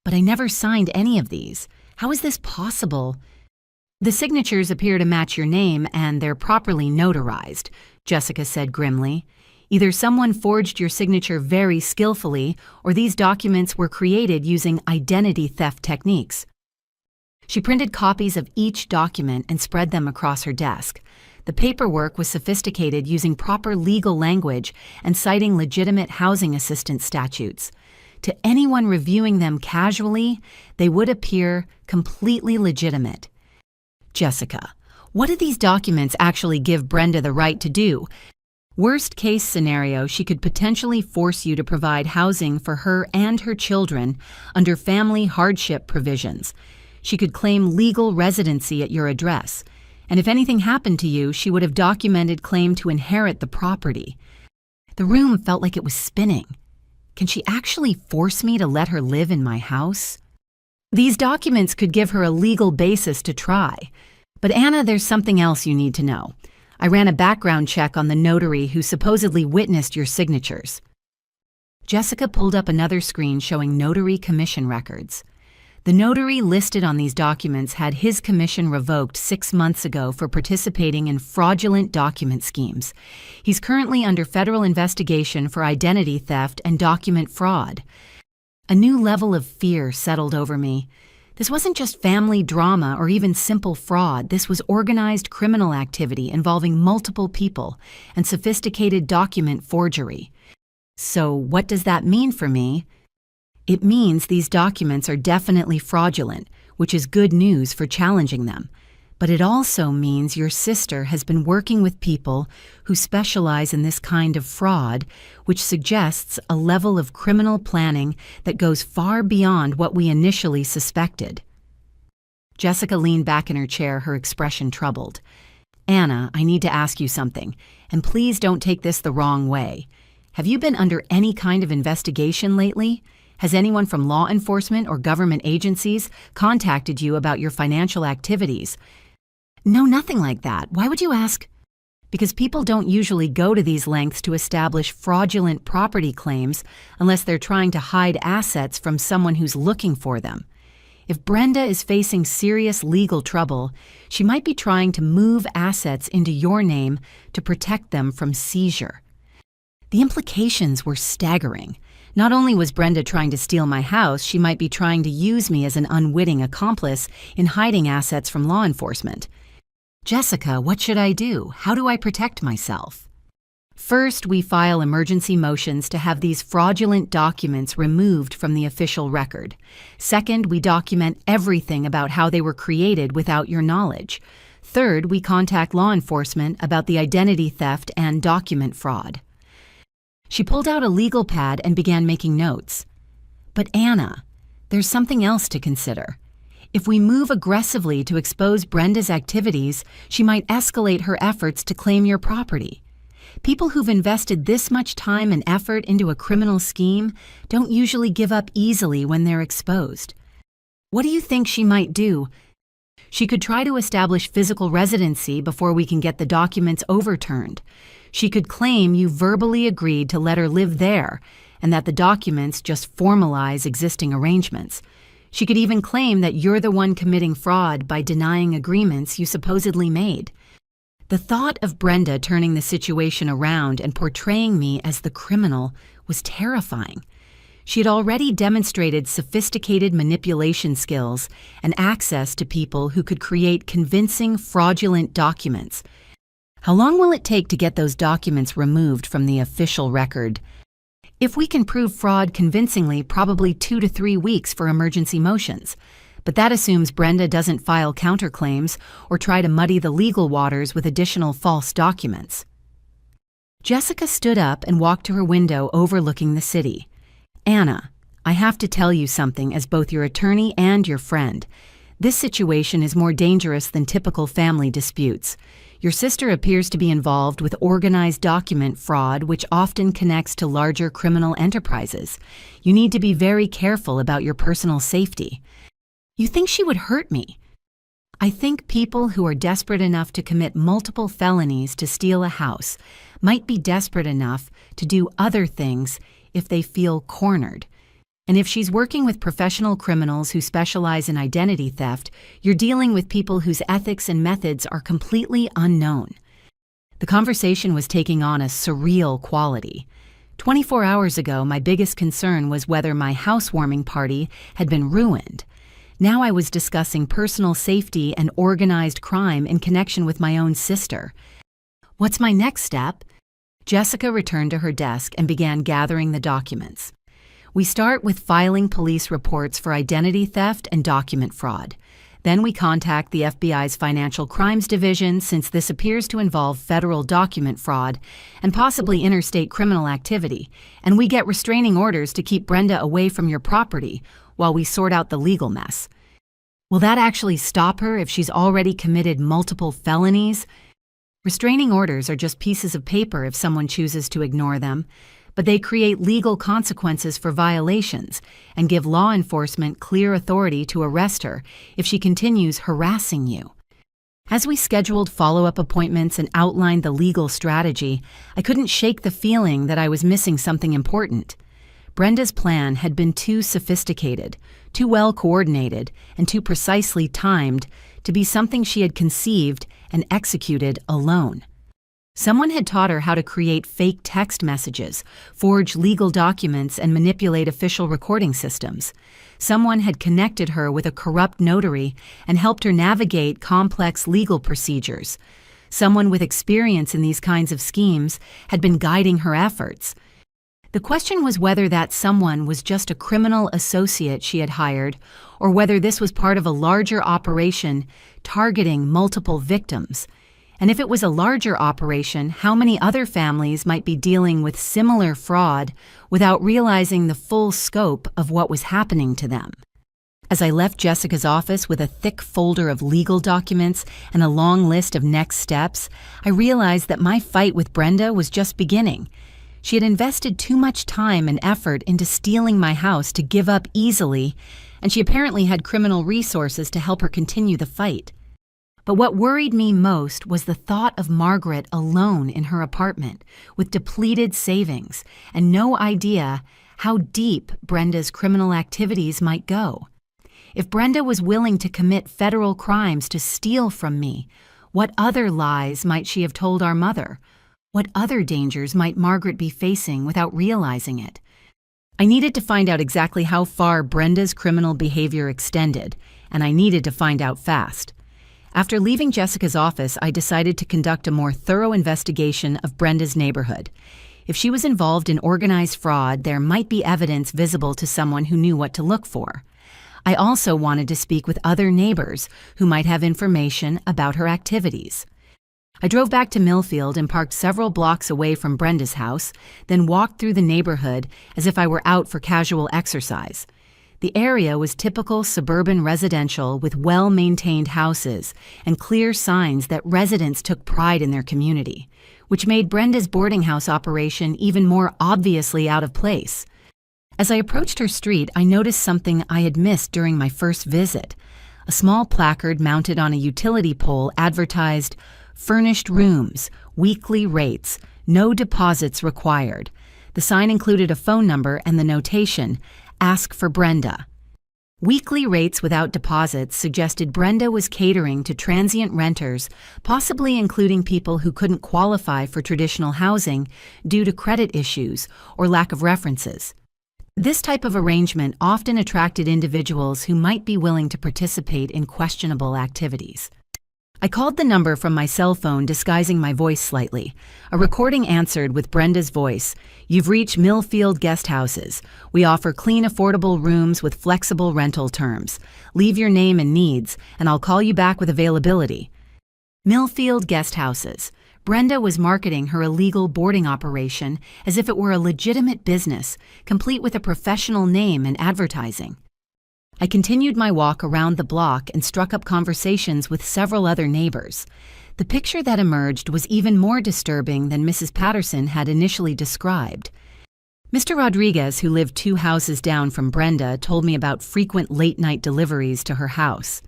But I never signed any of these. How is this possible? The signatures appear to match your name, and they're properly notarized, Jessica said grimly. Either someone forged your signature very skillfully, or these documents were created using identity theft techniques. She printed copies of each document and spread them across her desk. The paperwork was sophisticated, using proper legal language and citing legitimate housing assistance statutes. To anyone reviewing them casually, they would appear completely legitimate. Jessica, what do these documents actually give Brenda the right to do? Worst case scenario, she could potentially force you to provide housing for her and her children under family hardship provisions. She could claim legal residency at your address. And if anything happened to you, she would have documented claim to inherit the property. The room felt like it was spinning. Can she actually force me to let her live in my house? These documents could give her a legal basis to try. But Anna, there's something else you need to know. I ran a background check on the notary who supposedly witnessed your signatures. Jessica pulled up another screen showing notary commission records. The notary listed on these documents had his commission revoked 6 months ago for participating in fraudulent document schemes. He's currently under federal investigation for identity theft and document fraud. A new level of fear settled over me. This wasn't just family drama or even simple fraud. This was organized criminal activity involving multiple people and sophisticated document forgery. So what does that mean for me? It means these documents are definitely fraudulent, which is good news for challenging them. But it also means your sister has been working with people who specialize in this kind of fraud, which suggests a level of criminal planning that goes far beyond what we initially suspected. Jessica leaned back in her chair, her expression troubled. Anna, I need to ask you something, and please don't take this the wrong way. Have you been under any kind of investigation lately? Has anyone from law enforcement or government agencies contacted you about your financial activities? No, nothing like that. Why would you ask? Because people don't usually go to these lengths to establish fraudulent property claims unless they're trying to hide assets from someone who's looking for them. If Brenda is facing serious legal trouble, she might be trying to move assets into your name to protect them from seizure. The implications were staggering. Not only was Brenda trying to steal my house, she might be trying to use me as an unwitting accomplice in hiding assets from law enforcement. Jessica, what should I do? How do I protect myself? First, we file emergency motions to have these fraudulent documents removed from the official record. Second, we document everything about how they were created without your knowledge. Third, we contact law enforcement about the identity theft and document fraud. She pulled out a legal pad and began making notes. But Anna, there's something else to consider. If we move aggressively to expose Brenda's activities, she might escalate her efforts to claim your property. People who've invested this much time and effort into a criminal scheme don't usually give up easily when they're exposed. What do you think she might do? She could try to establish physical residency before we can get the documents overturned. She could claim you verbally agreed to let her live there and that the documents just formalize existing arrangements. She could even claim that you're the one committing fraud by denying agreements you supposedly made. The thought of Brenda turning the situation around and portraying me as the criminal was terrifying. She had already demonstrated sophisticated manipulation skills and access to people who could create convincing, fraudulent documents. How long will it take to get those documents removed from the official record? If we can prove fraud convincingly, probably 2 to 3 weeks for emergency motions. But that assumes Brenda doesn't file counterclaims or try to muddy the legal waters with additional false documents. Jessica stood up and walked to her window overlooking the city. Anna, I have to tell you something as both your attorney and your friend. This situation is more dangerous than typical family disputes. Your sister appears to be involved with organized document fraud, which often connects to larger criminal enterprises. You need to be very careful about your personal safety. You think she would hurt me? I think people who are desperate enough to commit multiple felonies to steal a house might be desperate enough to do other things if they feel cornered. And if she's working with professional criminals who specialize in identity theft, you're dealing with people whose ethics and methods are completely unknown. The conversation was taking on a surreal quality. 24 hours ago, my biggest concern was whether my housewarming party had been ruined. Now I was discussing personal safety and organized crime in connection with my own sister. What's my next step? Jessica returned to her desk and began gathering the documents. We start with filing police reports for identity theft and document fraud. Then we contact the FBI's Financial Crimes Division, since this appears to involve federal document fraud and possibly interstate criminal activity, and we get restraining orders to keep Brenda away from your property while we sort out the legal mess. Will that actually stop her if she's already committed multiple felonies? Restraining orders are just pieces of paper if someone chooses to ignore them, but they create legal consequences for violations and give law enforcement clear authority to arrest her if she continues harassing you. As we scheduled follow-up appointments and outlined the legal strategy, I couldn't shake the feeling that I was missing something important. Brenda's plan had been too sophisticated, too well coordinated, and too precisely timed to be something she had conceived and executed alone. Someone had taught her how to create fake text messages, forge legal documents, and manipulate official recording systems. Someone had connected her with a corrupt notary and helped her navigate complex legal procedures. Someone with experience in these kinds of schemes had been guiding her efforts. The question was whether that someone was just a criminal associate she had hired, or whether this was part of a larger operation targeting multiple victims. And if it was a larger operation, how many other families might be dealing with similar fraud without realizing the full scope of what was happening to them? As I left Jessica's office with a thick folder of legal documents and a long list of next steps, I realized that my fight with Brenda was just beginning. She had invested too much time and effort into stealing my house to give up easily, and she apparently had criminal resources to help her continue the fight. But what worried me most was the thought of Margaret alone in her apartment, with depleted savings and no idea how deep Brenda's criminal activities might go. If Brenda was willing to commit federal crimes to steal from me, what other lies might she have told our mother? What other dangers might Margaret be facing without realizing it? I needed to find out exactly how far Brenda's criminal behavior extended, and I needed to find out fast. After leaving Jessica's office, I decided to conduct a more thorough investigation of Brenda's neighborhood. If she was involved in organized fraud, there might be evidence visible to someone who knew what to look for. I also wanted to speak with other neighbors who might have information about her activities. I drove back to Millfield and parked several blocks away from Brenda's house, then walked through the neighborhood as if I were out for casual exercise. The area was typical suburban residential with well-maintained houses and clear signs that residents took pride in their community, which made Brenda's boarding house operation even more obviously out of place. As I approached her street, I noticed something I had missed during my first visit. A small placard mounted on a utility pole advertised, "Furnished rooms, weekly rates, no deposits required." The sign included a phone number and the notation, "Ask for Brenda." Weekly rates without deposits suggested Brenda was catering to transient renters, possibly including people who couldn't qualify for traditional housing due to credit issues or lack of references. This type of arrangement often attracted individuals who might be willing to participate in questionable activities. I called the number from my cell phone, disguising my voice slightly. A recording answered with Brenda's voice. "You've reached Millfield Guest Houses. We offer clean, affordable rooms with flexible rental terms. Leave your name and needs, and I'll call you back with availability." Millfield Guest Houses. Brenda was marketing her illegal boarding operation as if it were a legitimate business, complete with a professional name and advertising. I continued my walk around the block and struck up conversations with several other neighbors. The picture that emerged was even more disturbing than Mrs. Patterson had initially described. Mr. Rodriguez, who lived 2 houses down from Brenda, told me about frequent late-night deliveries to her house.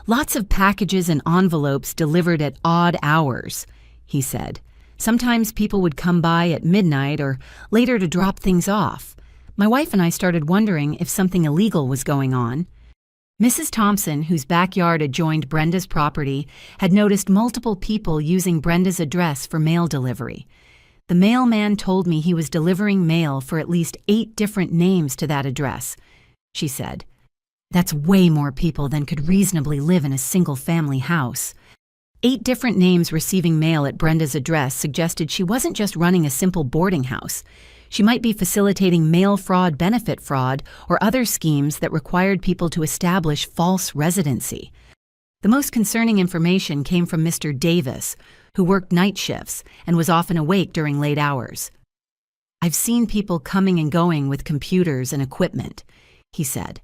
Lots of packages and envelopes delivered at odd hours, he said. Sometimes people would come by at midnight or later to drop things off. My wife and I started wondering if something illegal was going on. Mrs. Thompson, whose backyard adjoined Brenda's property, had noticed multiple people using Brenda's address for mail delivery. The mailman told me he was delivering mail for at least 8 different names to that address, she said. That's way more people than could reasonably live in a single-family house. 8 different names receiving mail at Brenda's address suggested she wasn't just running a simple boarding house. She might be facilitating mail fraud, benefit fraud, or other schemes that required people to establish false residency. The most concerning information came from Mr. Davis, who worked night shifts and was often awake during late hours. I've seen people coming and going with computers and equipment, he said.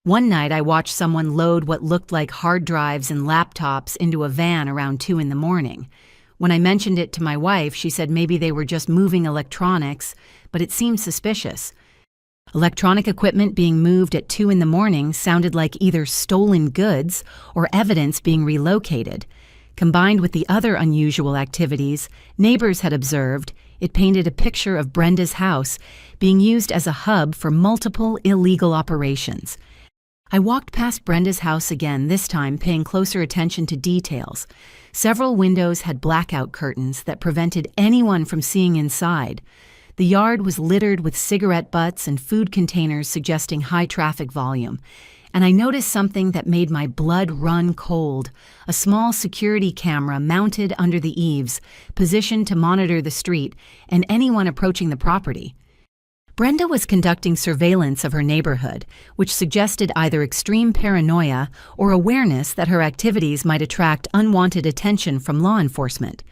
One night I watched someone load what looked like hard drives and laptops into a van around 2 in the morning. When I mentioned it to my wife, she said maybe they were just moving electronics, but it seemed suspicious. Electronic equipment being moved at 2 in the morning sounded like either stolen goods or evidence being relocated. Combined with the other unusual activities neighbors had observed, it painted a picture of Brenda's house being used as a hub for multiple illegal operations. I walked past Brenda's house again, this time paying closer attention to details. Several windows had blackout curtains that prevented anyone from seeing inside. The yard was littered with cigarette butts and food containers suggesting high traffic volume. And I noticed something that made my blood run cold, a small security camera mounted under the eaves, positioned to monitor the street and anyone approaching the property. Brenda was conducting surveillance of her neighborhood, which suggested either extreme paranoia or awareness that her activities might attract unwanted attention from law enforcement.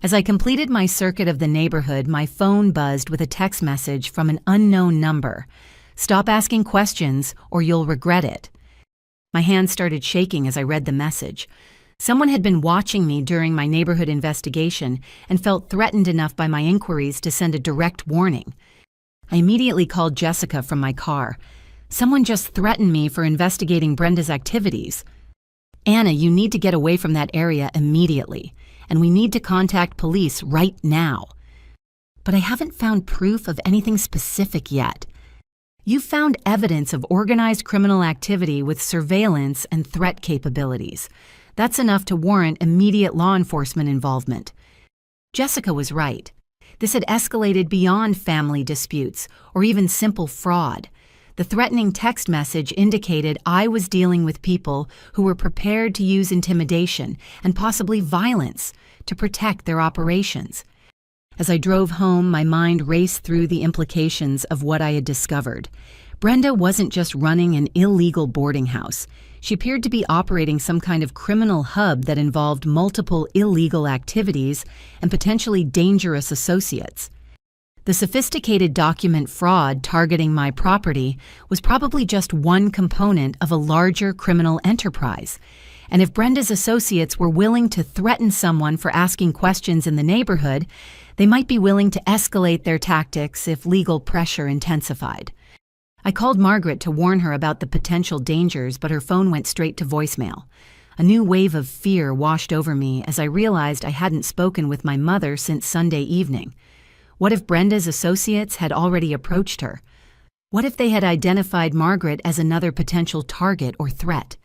As I completed my circuit of the neighborhood, my phone buzzed with a text message from an unknown number. Stop asking questions or you'll regret it. My hand started shaking as I read the message. Someone had been watching me during my neighborhood investigation and felt threatened enough by my inquiries to send a direct warning. I immediately called Jessica from my car. Someone just threatened me for investigating Brenda's activities. Anna, you need to get away from that area immediately, and we need to contact police right now. But I haven't found proof of anything specific yet. You found evidence of organized criminal activity with surveillance and threat capabilities. That's enough to warrant immediate law enforcement involvement. Jessica was right. This had escalated beyond family disputes or even simple fraud. The threatening text message indicated I was dealing with people who were prepared to use intimidation and possibly violence to protect their operations. As I drove home, my mind raced through the implications of what I had discovered. Brenda wasn't just running an illegal boarding house. She appeared to be operating some kind of criminal hub that involved multiple illegal activities and potentially dangerous associates. The sophisticated document fraud targeting my property was probably just one component of a larger criminal enterprise. And if Brenda's associates were willing to threaten someone for asking questions in the neighborhood, they might be willing to escalate their tactics if legal pressure intensified. I called Margaret to warn her about the potential dangers, but her phone went straight to voicemail. A new wave of fear washed over me as I realized I hadn't spoken with my mother since Sunday evening. What if Brenda's associates had already approached her? What if they had identified Margaret as another potential target or threat?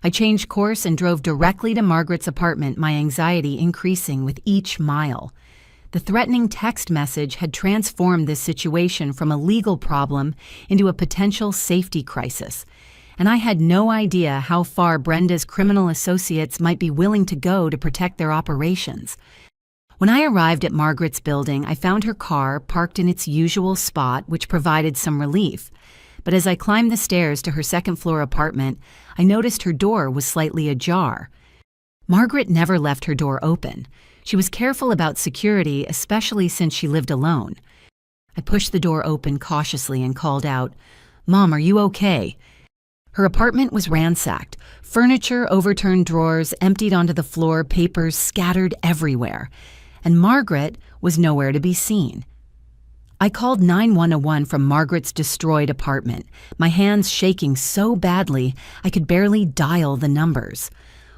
I changed course and drove directly to Margaret's apartment, my anxiety increasing with each mile. The threatening text message had transformed this situation from a legal problem into a potential safety crisis, and I had no idea how far Brenda's criminal associates might be willing to go to protect their operations. When I arrived at Margaret's building, I found her car parked in its usual spot, which provided some relief. But as I climbed the stairs to her second-floor apartment, I noticed her door was slightly ajar. Margaret never left her door open. She was careful about security, especially since she lived alone. I pushed the door open cautiously and called out, "Mom, are you okay?" Her apartment was ransacked. Furniture, overturned drawers, emptied onto the floor, papers scattered everywhere. And Margaret was nowhere to be seen. I called 911 from Margaret's destroyed apartment, my hands shaking so badly I could barely dial the numbers.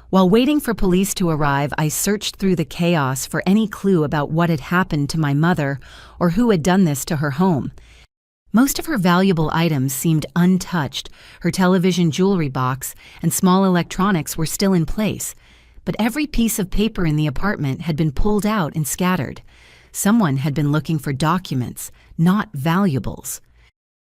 While waiting for police to arrive, I searched through the chaos for any clue about what had happened to my mother or who had done this to her home. Most of her valuable items seemed untouched. Her television, jewelry box, and small electronics were still in place, but every piece of paper in the apartment had been pulled out and scattered. Someone had been looking for documents, not valuables.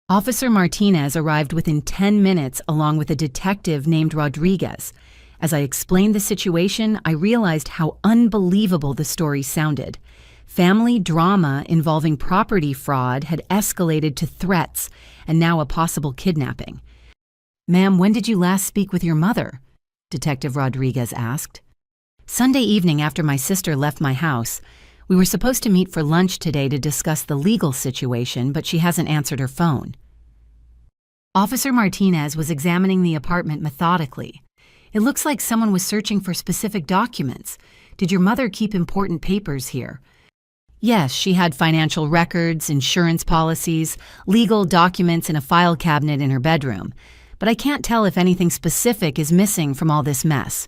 Officer Martinez arrived within 10 minutes along with a detective named Rodriguez. As I explained the situation, I realized how unbelievable the story sounded. Family drama involving property fraud had escalated to threats and now a possible kidnapping. "Ma'am, when did you last speak with your mother?" Detective Rodriguez asked. "Sunday evening after my sister left my house. We were supposed to meet for lunch today to discuss the legal situation, but she hasn't answered her phone." Officer Martinez was examining the apartment methodically. "It looks like someone was searching for specific documents. Did your mother keep important papers here?" "Yes, she had financial records, insurance policies, legal documents in a file cabinet in her bedroom, but I can't tell if anything specific is missing from all this mess."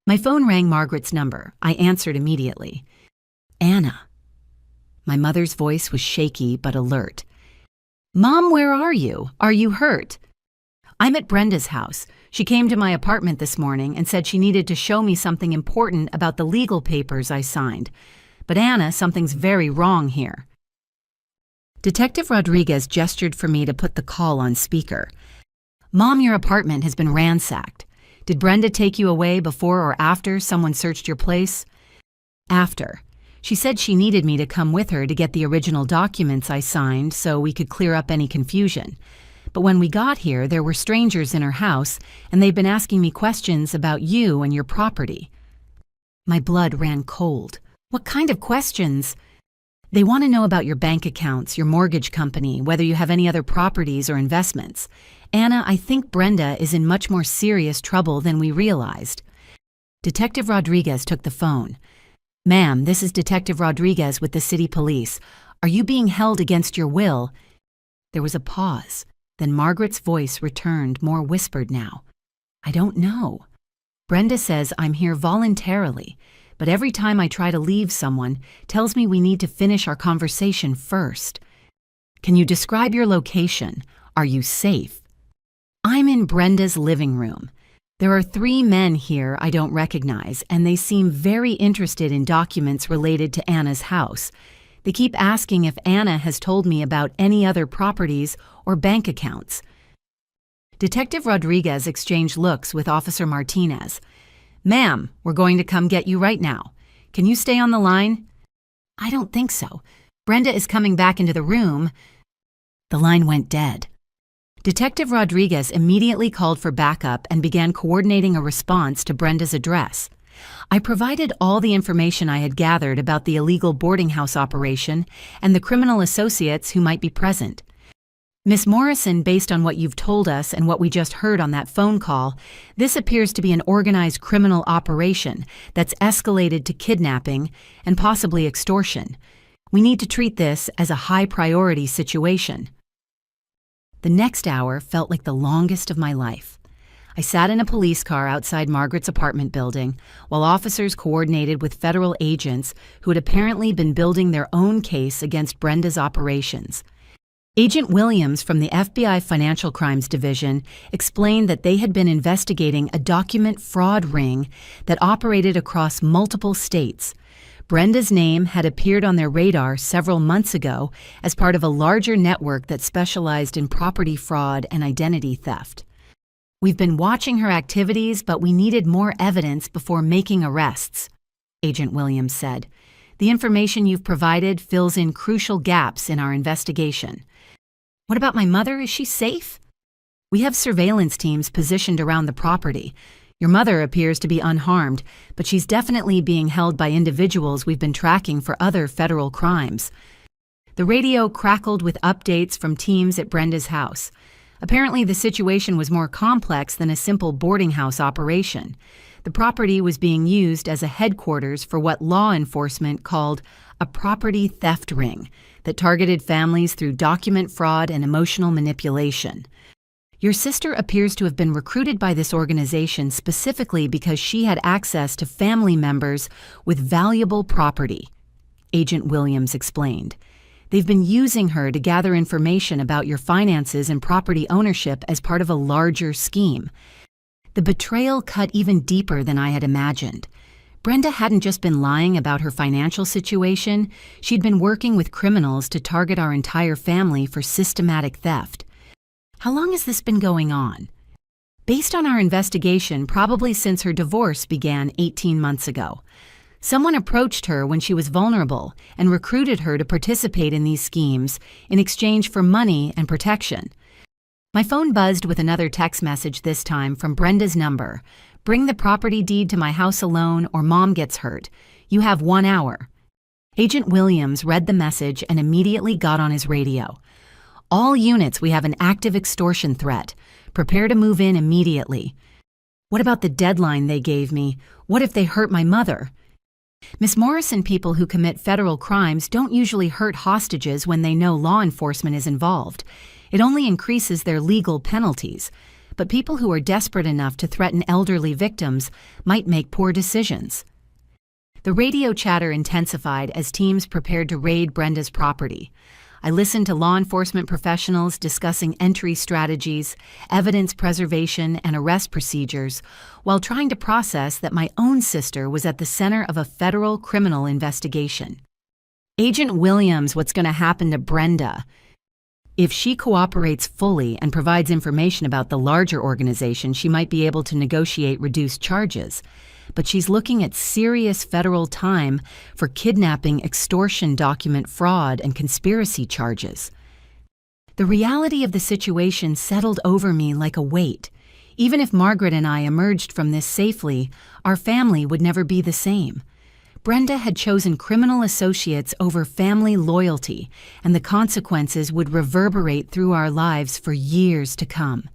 My phone rang Margaret's number. I answered immediately. "Anna." My mother's voice was shaky but alert. "Mom, where are you? Are you hurt?" "I'm at Brenda's house. She came to my apartment this morning and said she needed to show me something important about the legal papers I signed. But Anna, something's very wrong here." Detective Rodriguez gestured for me to put the call on speaker. "Mom, your apartment has been ransacked. Did Brenda take you away before or after someone searched your place?" "After. She said she needed me to come with her to get the original documents I signed so we could clear up any confusion. But when we got here, there were strangers in her house, and they've been asking me questions about you and your property." My blood ran cold. "What kind of questions?" "They want to know about your bank accounts, your mortgage company, whether you have any other properties or investments. Anna, I think Brenda is in much more serious trouble than we realized." Detective Rodriguez took the phone. "Ma'am, this is Detective Rodriguez with the city police. Are you being held against your will?" There was a pause. Then Margaret's voice returned, more whispered now. "I don't know. Brenda says I'm here voluntarily, but every time I try to leave someone, tells me we need to finish our conversation first." "Can you describe your location? Are you safe?" "I'm in Brenda's living room. There are 3 men here I don't recognize, and they seem very interested in documents related to Anna's house. They keep asking if Anna has told me about any other properties or bank accounts." Detective Rodriguez exchanged looks with Officer Martinez. "Ma'am, we're going to come get you right now. Can you stay on the line?" "I don't think so. Brenda is coming back into the room." The line went dead. Detective Rodriguez immediately called for backup and began coordinating a response to Brenda's address. I provided all the information I had gathered about the illegal boarding house operation and the criminal associates who might be present. "Miss Morrison, based on what you've told us and what we just heard on that phone call, this appears to be an organized criminal operation that's escalated to kidnapping and possibly extortion. We need to treat this as a high-priority situation." The next hour felt like the longest of my life. I sat in a police car outside Margaret's apartment building while officers coordinated with federal agents who had apparently been building their own case against Brenda's operations. Agent Williams from the FBI Financial Crimes Division explained that they had been investigating a document fraud ring that operated across multiple states. Brenda's name had appeared on their radar several months ago as part of a larger network that specialized in property fraud and identity theft. "We've been watching her activities, but we needed more evidence before making arrests," Agent Williams said. "The information you've provided fills in crucial gaps in our investigation." "What about my mother? Is she safe?" "We have surveillance teams positioned around the property. Your mother appears to be unharmed, but she's definitely being held by individuals we've been tracking for other federal crimes. The radio crackled with updates from teams at Brenda's house. Apparently, the situation was more complex than a simple boarding house operation. The property was being used as a headquarters for what law enforcement called a property theft ring that targeted families through document fraud and emotional manipulation. Your sister appears to have been recruited by this organization specifically because she had access to family members with valuable property, Agent Williams explained. They've been using her to gather information about your finances and property ownership as part of a larger scheme. The betrayal cut even deeper than I had imagined. Brenda hadn't just been lying about her financial situation, she'd been working with criminals to target our entire family for systematic theft. How long has this been going on? Based on our investigation, probably since her divorce began 18 months ago. Someone approached her when she was vulnerable and recruited her to participate in these schemes in exchange for money and protection. My phone buzzed with another text message, this time from Brenda's number. "Bring the property deed to my house alone or Mom gets hurt. You have 1 hour." Agent Williams read the message and immediately got on his radio. "All units, we have an active extortion threat. Prepare to move in immediately." "What about the deadline they gave me? What if they hurt my mother?" Miss Morrison, people who commit federal crimes don't usually hurt hostages when they know law enforcement is involved. It only increases their legal penalties. But people who are desperate enough to threaten elderly victims might make poor decisions. The radio chatter intensified as teams prepared to raid Brenda's property. I listened to law enforcement professionals discussing entry strategies, evidence preservation, and arrest procedures, while trying to process that my own sister was at the center of a federal criminal investigation. "Agent Williams, what's going to happen to Brenda? If she cooperates fully and provides information about the larger organization, she might be able to negotiate reduced charges. But she's looking at serious federal time for kidnapping, extortion, document fraud, and conspiracy charges." The reality of the situation settled over me like a weight. Even if Margaret and I emerged from this safely, our family would never be the same. Brenda had chosen criminal associates over family loyalty, and the consequences would reverberate through our lives for years to come.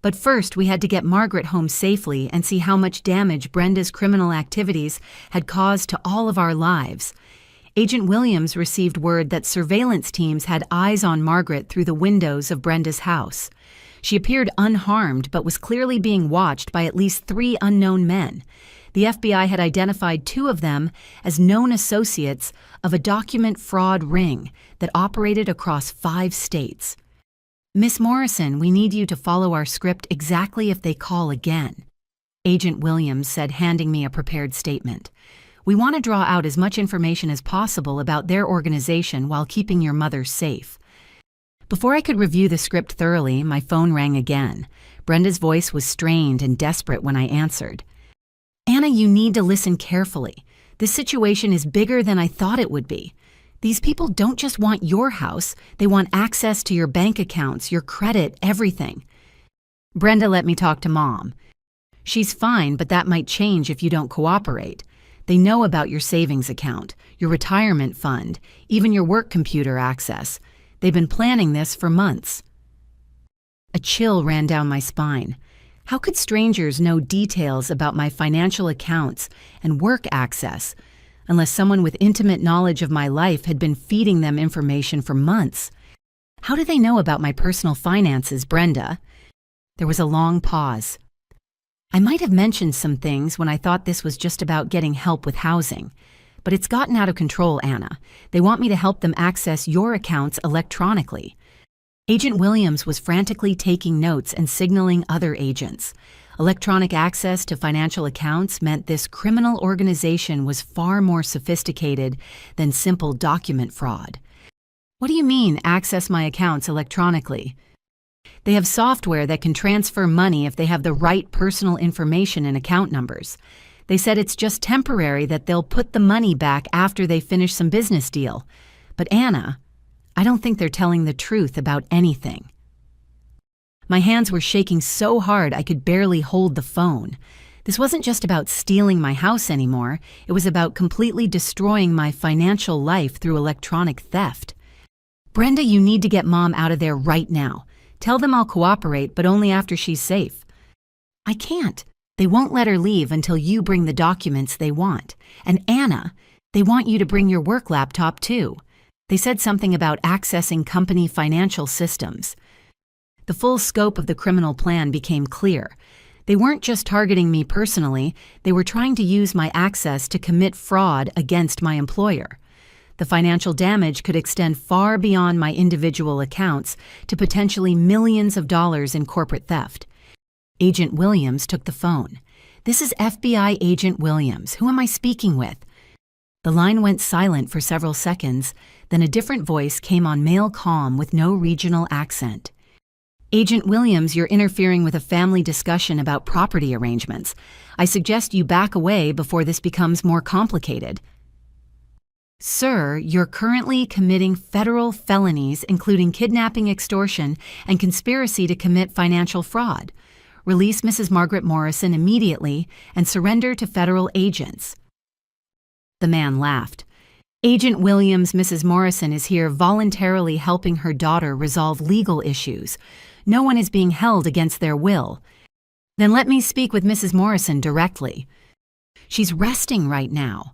But first, we had to get Margaret home safely and see how much damage Brenda's criminal activities had caused to all of our lives. Agent Williams received word that surveillance teams had eyes on Margaret through the windows of Brenda's house. She appeared unharmed but was clearly being watched by at least 3 unknown men. The FBI had identified 2 of them as known associates of a document fraud ring that operated across 5 states. "Miss Morrison, we need you to follow our script exactly if they call again," Agent Williams said, handing me a prepared statement. "We want to draw out as much information as possible about their organization while keeping your mother safe." Before I could review the script thoroughly, my phone rang again. Brenda's voice was strained and desperate when I answered. "Anna, you need to listen carefully. This situation is bigger than I thought it would be. These people don't just want your house, they want access to your bank accounts, your credit, everything." "Brenda, let me talk to Mom. She's fine, but that might change if you don't cooperate. They know about your savings account, your retirement fund, even your work computer access. They've been planning this for months." A chill ran down my spine. How could strangers know details about my financial accounts and work access, unless someone with intimate knowledge of my life had been feeding them information for months? "How do they know about my personal finances, Brenda?" There was a long pause. "I might have mentioned some things when I thought this was just about getting help with housing. But it's gotten out of control, Anna. They want me to help them access your accounts electronically." Agent Williams was frantically taking notes and signaling other agents. Electronic access to financial accounts meant this criminal organization was far more sophisticated than simple document fraud. "What do you mean, access my accounts electronically?" "They have software that can transfer money if they have the right personal information and account numbers. They said it's just temporary, that they'll put the money back after they finish some business deal. But Anna, I don't think they're telling the truth about anything." My hands were shaking so hard I could barely hold the phone. This wasn't just about stealing my house anymore. It was about completely destroying my financial life through electronic theft. Brenda, you need to get Mom out of there right now. Tell them I'll cooperate, but only after she's safe. I can't. They won't let her leave until you bring the documents they want. And Anna, they want you to bring your work laptop too. They said something about accessing company financial systems. The full scope of the criminal plan became clear. They weren't just targeting me personally, they were trying to use my access to commit fraud against my employer. The financial damage could extend far beyond my individual accounts to potentially millions of dollars in corporate theft. Agent Williams took the phone. This is FBI Agent Williams. Who am I speaking with? The line went silent for several seconds, then a different voice came on male calm with no regional accent. Agent Williams, you're interfering with a family discussion about property arrangements. I suggest you back away before this becomes more complicated. Sir, you're currently committing federal felonies, including kidnapping, extortion, and conspiracy to commit financial fraud. Release Mrs. Margaret Morrison immediately and surrender to federal agents. The man laughed. Agent Williams, Mrs. Morrison is here voluntarily helping her daughter resolve legal issues. No one is being held against their will. Then let me speak with Mrs. Morrison directly. She's resting right now,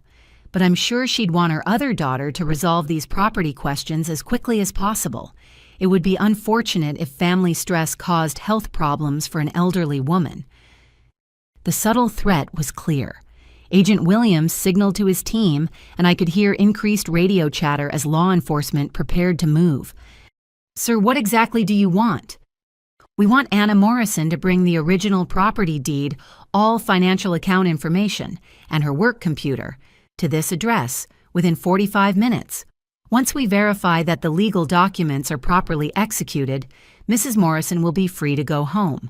but I'm sure she'd want her other daughter to resolve these property questions as quickly as possible. It would be unfortunate if family stress caused health problems for an elderly woman. The subtle threat was clear. Agent Williams signaled to his team, and I could hear increased radio chatter as law enforcement prepared to move. Sir, what exactly do you want? We want Anna Morrison to bring the original property deed, all financial account information, and her work computer to this address within 45 minutes. Once we verify that the legal documents are properly executed, Mrs. Morrison will be free to go home.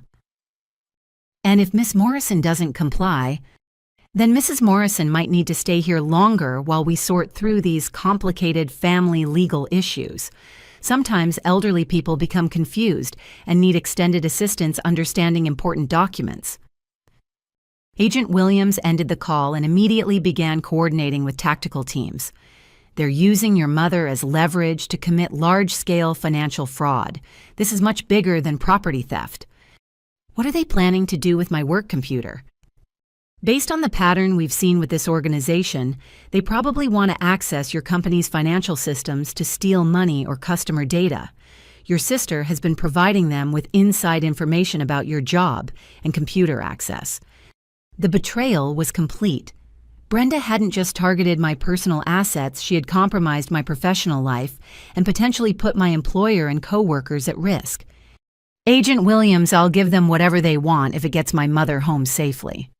And if Miss Morrison doesn't comply, then Mrs. Morrison might need to stay here longer while we sort through these complicated family legal issues. Sometimes elderly people become confused and need extended assistance understanding important documents. Agent Williams ended the call and immediately began coordinating with tactical teams. They're using your mother as leverage to commit large-scale financial fraud. This is much bigger than property theft. What are they planning to do with my work computer? Based on the pattern we've seen with this organization, they probably want to access your company's financial systems to steal money or customer data. Your sister has been providing them with inside information about your job and computer access. The betrayal was complete. Brenda hadn't just targeted my personal assets, she had compromised my professional life and potentially put my employer and coworkers at risk. Agent Williams, I'll give them whatever they want if it gets my mother home safely.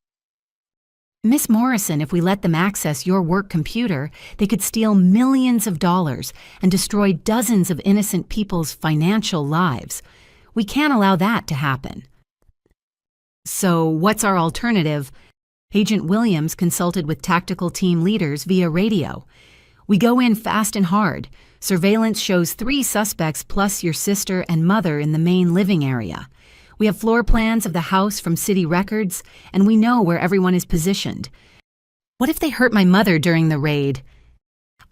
Miss Morrison, if we let them access your work computer, they could steal millions of dollars and destroy dozens of innocent people's financial lives. We can't allow that to happen. So, what's our alternative? Agent Williams consulted with tactical team leaders via radio. We go in fast and hard. Surveillance shows 3 suspects plus your sister and mother in the main living area. We have floor plans of the house from city records, and we know where everyone is positioned. What if they hurt my mother during the raid?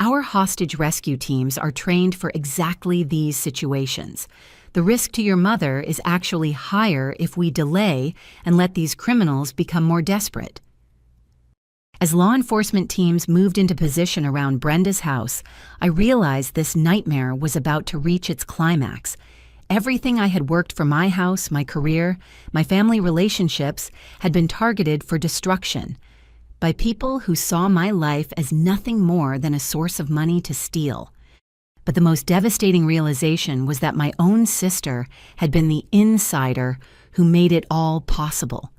Our hostage rescue teams are trained for exactly these situations. The risk to your mother is actually higher if we delay and let these criminals become more desperate. As law enforcement teams moved into position around Brenda's house, I realized this nightmare was about to reach its climax. Everything I had worked for my house, my career, my family relationships had been targeted for destruction by people who saw my life as nothing more than a source of money to steal. But the most devastating realization was that my own sister had been the insider who made it all possible.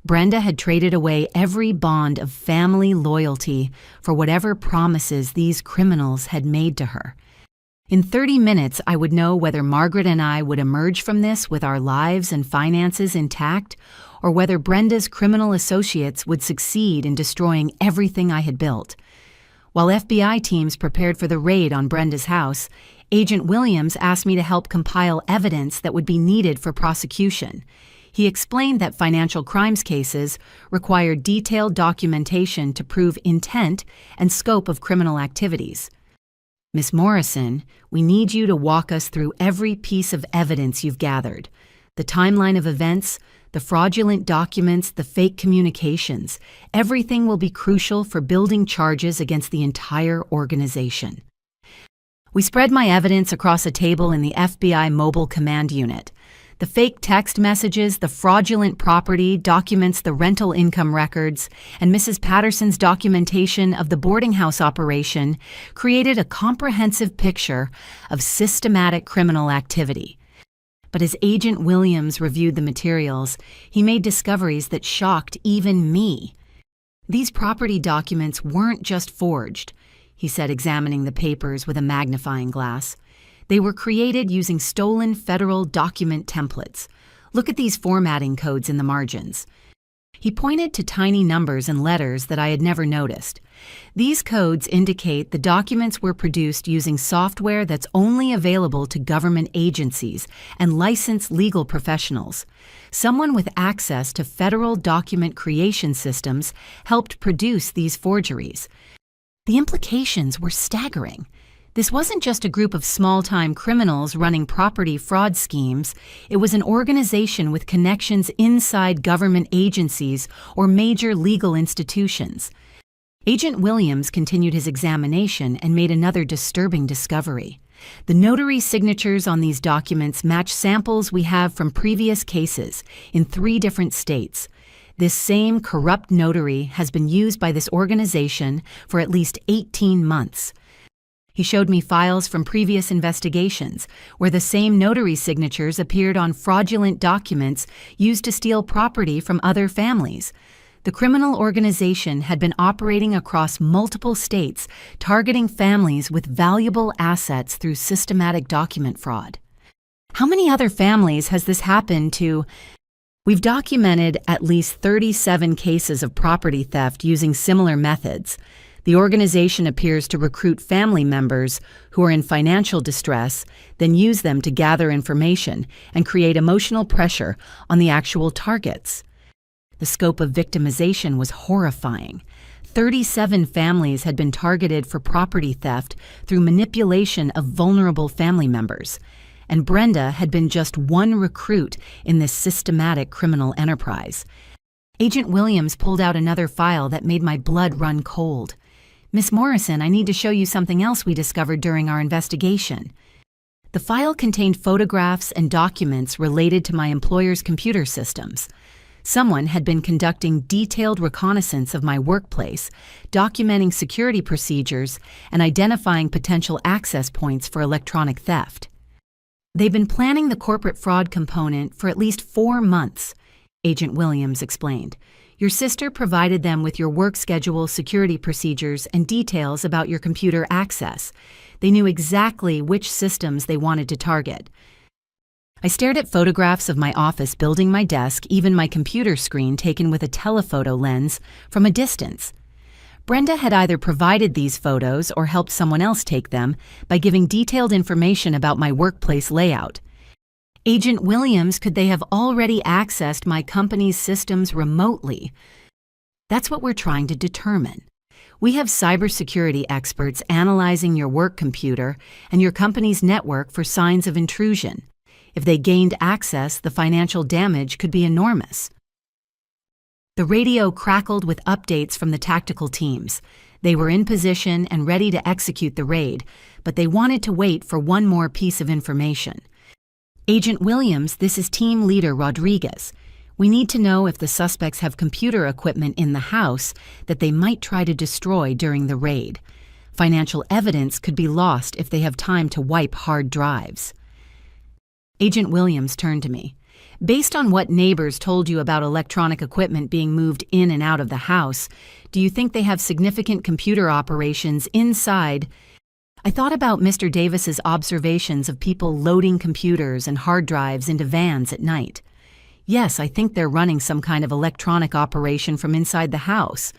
Brenda had traded away every bond of family loyalty for whatever promises these criminals had made to her. In 30 minutes, I would know whether Margaret and I would emerge from this with our lives and finances intact, or whether Brenda's criminal associates would succeed in destroying everything I had built. While FBI teams prepared for the raid on Brenda's house, Agent Williams asked me to help compile evidence that would be needed for prosecution. He explained that financial crimes cases require detailed documentation to prove intent and scope of criminal activities. Miss Morrison, we need you to walk us through every piece of evidence you've gathered. The timeline of events, the fraudulent documents, the fake communications. Everything will be crucial for building charges against the entire organization. We spread my evidence across a table in the FBI Mobile Command Unit. The fake text messages, the fraudulent property, documents, the rental income records, and Mrs. Patterson's documentation of the boarding house operation created a comprehensive picture of systematic criminal activity. But as Agent Williams reviewed the materials, he made discoveries that shocked even me. These property documents weren't just forged, he said, examining the papers with a magnifying glass. They were created using stolen federal document templates. Look at these formatting codes in the margins. He pointed to tiny numbers and letters that I had never noticed. These codes indicate the documents were produced using software that's only available to government agencies and licensed legal professionals. Someone with access to federal document creation systems helped produce these forgeries. The implications were staggering. This wasn't just a group of small-time criminals running property fraud schemes. It was an organization with connections inside government agencies or major legal institutions. Agent Williams continued his examination and made another disturbing discovery. The notary signatures on these documents match samples we have from previous cases in 3 different states. This same corrupt notary has been used by this organization for at least 18 months. He showed me files from previous investigations where the same notary signatures appeared on fraudulent documents used to steal property from other families. The criminal organization had been operating across multiple states, targeting families with valuable assets through systematic document fraud. How many other families has this happened to? We've documented at least 37 cases of property theft using similar methods. The organization appears to recruit family members who are in financial distress, then use them to gather information and create emotional pressure on the actual targets. The scope of victimization was horrifying. 37 families had been targeted for property theft through manipulation of vulnerable family members, and Brenda had been just one recruit in this systematic criminal enterprise. Agent Williams pulled out another file that made my blood run cold. Miss Morrison, I need to show you something else we discovered during our investigation. The file contained photographs and documents related to my employer's computer systems. Someone had been conducting detailed reconnaissance of my workplace, documenting security procedures, and identifying potential access points for electronic theft. They've been planning the corporate fraud component for at least 4 months, Agent Williams explained. Your sister provided them with your work schedule, security procedures, and details about your computer access. They knew exactly which systems they wanted to target. I stared at photographs of my office building my desk, even my computer screen taken with a telephoto lens from a distance. Brenda had either provided these photos or helped someone else take them by giving detailed information about my workplace layout. Agent Williams, could they have already accessed my company's systems remotely? That's what we're trying to determine. We have cybersecurity experts analyzing your work computer and your company's network for signs of intrusion. If they gained access, the financial damage could be enormous. The radio crackled with updates from the tactical teams. They were in position and ready to execute the raid, but they wanted to wait for one more piece of information. Agent Williams, this is Team Leader Rodriguez. We need to know if the suspects have computer equipment in the house that they might try to destroy during the raid. Financial evidence could be lost if they have time to wipe hard drives. Agent Williams turned to me. Based on what neighbors told you about electronic equipment being moved in and out of the house, do you think they have significant computer operations inside? I thought about Mr. Davis's observations of people loading computers and hard drives into vans at night. Yes, I think they're running some kind of electronic operation from inside the house.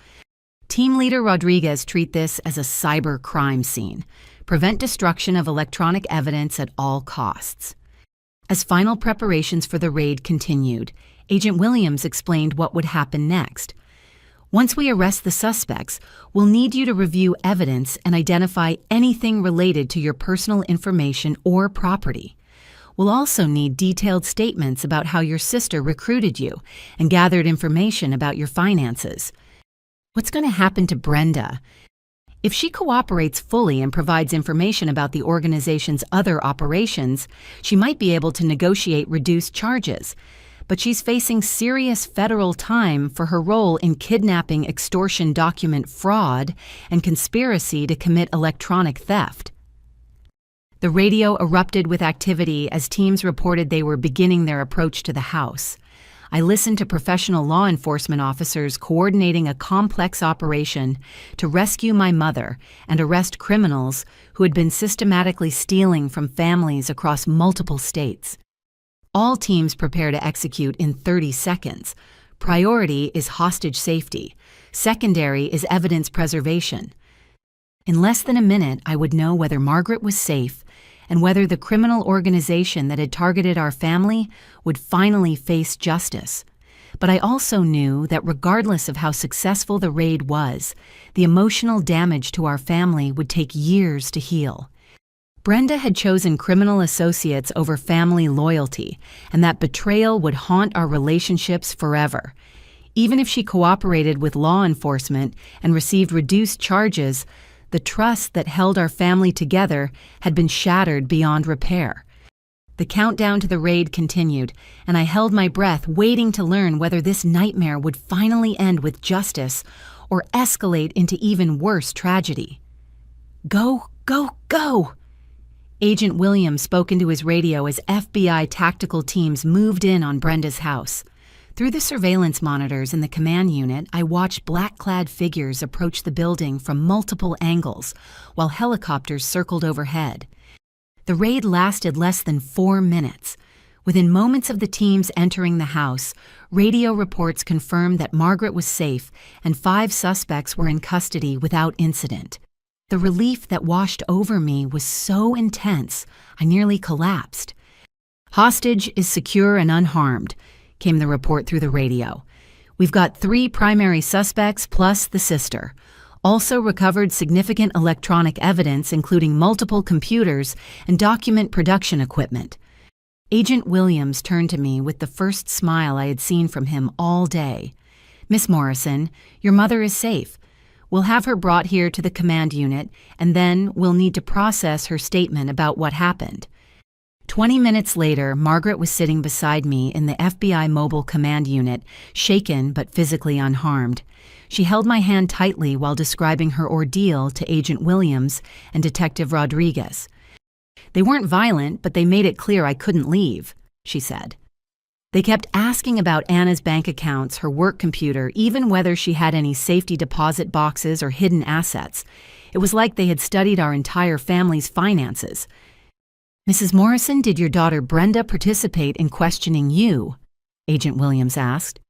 Team Leader Rodriguez treat this as a cyber crime scene. Prevent destruction of electronic evidence at all costs. As final preparations for the raid continued, Agent Williams explained what would happen next. Once we arrest the suspects, we'll need you to review evidence and identify anything related to your personal information or property. We'll also need detailed statements about how your sister recruited you and gathered information about your finances. What's going to happen to Brenda? If she cooperates fully and provides information about the organization's other operations, she might be able to negotiate reduced charges. But she's facing serious federal time for her role in kidnapping, extortion, document fraud, and conspiracy to commit electronic theft. The radio erupted with activity as teams reported they were beginning their approach to the house. I listened to professional law enforcement officers coordinating a complex operation to rescue my mother and arrest criminals who had been systematically stealing from families across multiple states. All teams prepare to execute in 30 seconds. Priority is hostage safety. Secondary is evidence preservation. In less than a minute, I would know whether Margaret was safe and whether the criminal organization that had targeted our family would finally face justice. But I also knew that regardless of how successful the raid was, the emotional damage to our family would take years to heal. Brenda had chosen criminal associates over family loyalty, and that betrayal would haunt our relationships forever. Even if she cooperated with law enforcement and received reduced charges, the trust that held our family together had been shattered beyond repair. The countdown to the raid continued, and I held my breath, waiting to learn whether this nightmare would finally end with justice or escalate into even worse tragedy. Go, go, go! Agent Williams spoke into his radio as FBI tactical teams moved in on Brenda's house. Through the surveillance monitors in the command unit, I watched black-clad figures approach the building from multiple angles, while helicopters circled overhead. The raid lasted less than 4 minutes. Within moments of the teams entering the house, radio reports confirmed that Margaret was safe and 5 suspects were in custody without incident. The relief that washed over me was so intense, I nearly collapsed. "Hostage is secure and unharmed," came the report through the radio. "We've got 3 primary suspects plus the sister. Also recovered significant electronic evidence, including multiple computers and document production equipment." Agent Williams turned to me with the first smile I had seen from him all day. "Miss Morrison, your mother is safe. We'll have her brought here to the command unit, and then we'll need to process her statement about what happened." 20 minutes later, Margaret was sitting beside me in the FBI mobile command unit, shaken but physically unharmed. She held my hand tightly while describing her ordeal to Agent Williams and Detective Rodriguez. "They weren't violent, but they made it clear I couldn't leave," she said. "They kept asking about Anna's bank accounts, her work computer, even whether she had any safety deposit boxes or hidden assets. It was like they had studied our entire family's finances." "Mrs. Morrison, did your daughter Brenda participate in questioning you?" Agent Williams asked.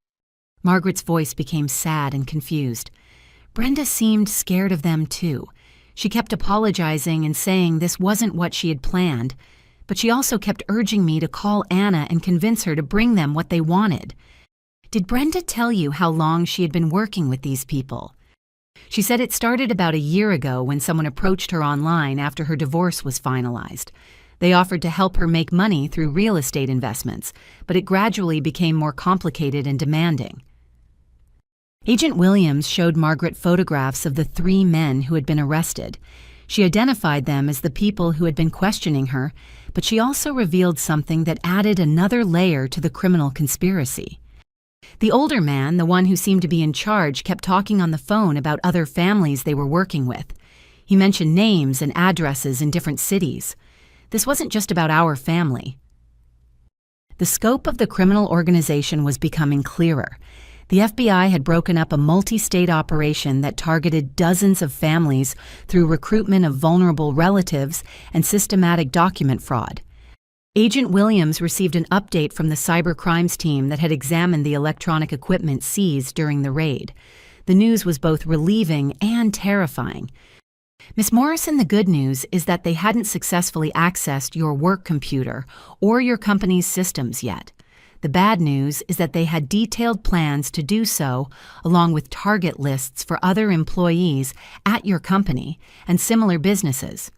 Margaret's voice became sad and confused. "Brenda seemed scared of them too. She kept apologizing and saying this wasn't what she had planned, but she also kept urging me to call Anna and convince her to bring them what they wanted." "Did Brenda tell you how long she had been working with these people?" "She said it started about a year ago when someone approached her online after her divorce was finalized. They offered to help her make money through real estate investments, but it gradually became more complicated and demanding." Agent Williams showed Margaret photographs of the 3 men who had been arrested. She identified them as the people who had been questioning her, but she also revealed something that added another layer to the criminal conspiracy. The older man, the one who seemed to be in charge, kept talking on the phone about other families they were working with. He mentioned names and addresses in different cities. This wasn't just about our family. The scope of the criminal organization was becoming clearer. The FBI had broken up a multi-state operation that targeted dozens of families through recruitment of vulnerable relatives and systematic document fraud. Agent Williams received an update from the cyber crimes team that had examined the electronic equipment seized during the raid. The news was both relieving and terrifying. Miss Morrison, the good news is that they hadn't successfully accessed your work computer or your company's systems yet. The bad news is that they had detailed plans to do so, along with target lists for other employees at your company and similar businesses.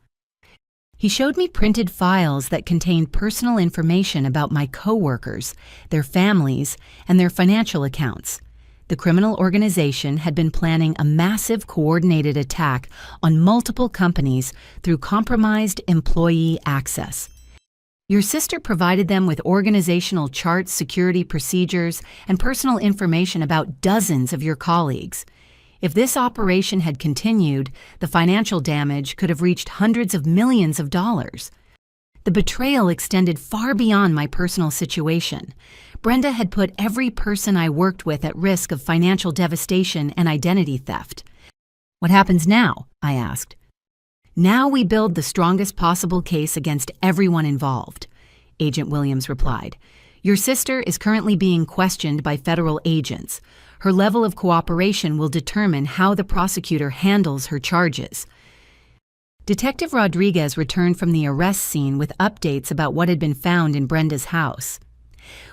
He showed me printed files that contained personal information about my coworkers, their families, and their financial accounts. The criminal organization had been planning a massive coordinated attack on multiple companies through compromised employee access. Your sister provided them with organizational charts, security procedures, and personal information about dozens of your colleagues. If this operation had continued, the financial damage could have reached hundreds of millions of dollars. The betrayal extended far beyond my personal situation. Brenda had put every person I worked with at risk of financial devastation and identity theft. "What happens now?" I asked. "Now we build the strongest possible case against everyone involved," Agent Williams replied. "Your sister is currently being questioned by federal agents. Her level of cooperation will determine how the prosecutor handles her charges." Detective Rodriguez returned from the arrest scene with updates about what had been found in Brenda's house.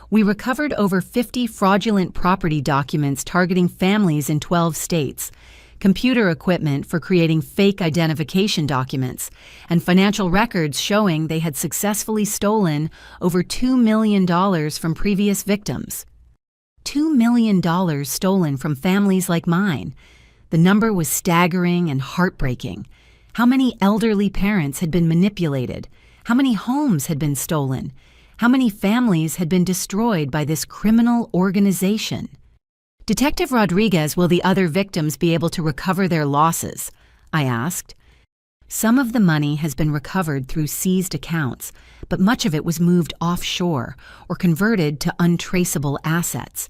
"We recovered over 50 fraudulent property documents targeting families in 12 states, computer equipment for creating fake identification documents, and financial records showing they had successfully stolen over $2 million from previous victims." $2 million stolen from families like mine. The number was staggering and heartbreaking. How many elderly parents had been manipulated? How many homes had been stolen? How many families had been destroyed by this criminal organization? "Detective Rodriguez, will the other victims be able to recover their losses?" I asked. "Some of the money has been recovered through seized accounts, but much of it was moved offshore or converted to untraceable assets.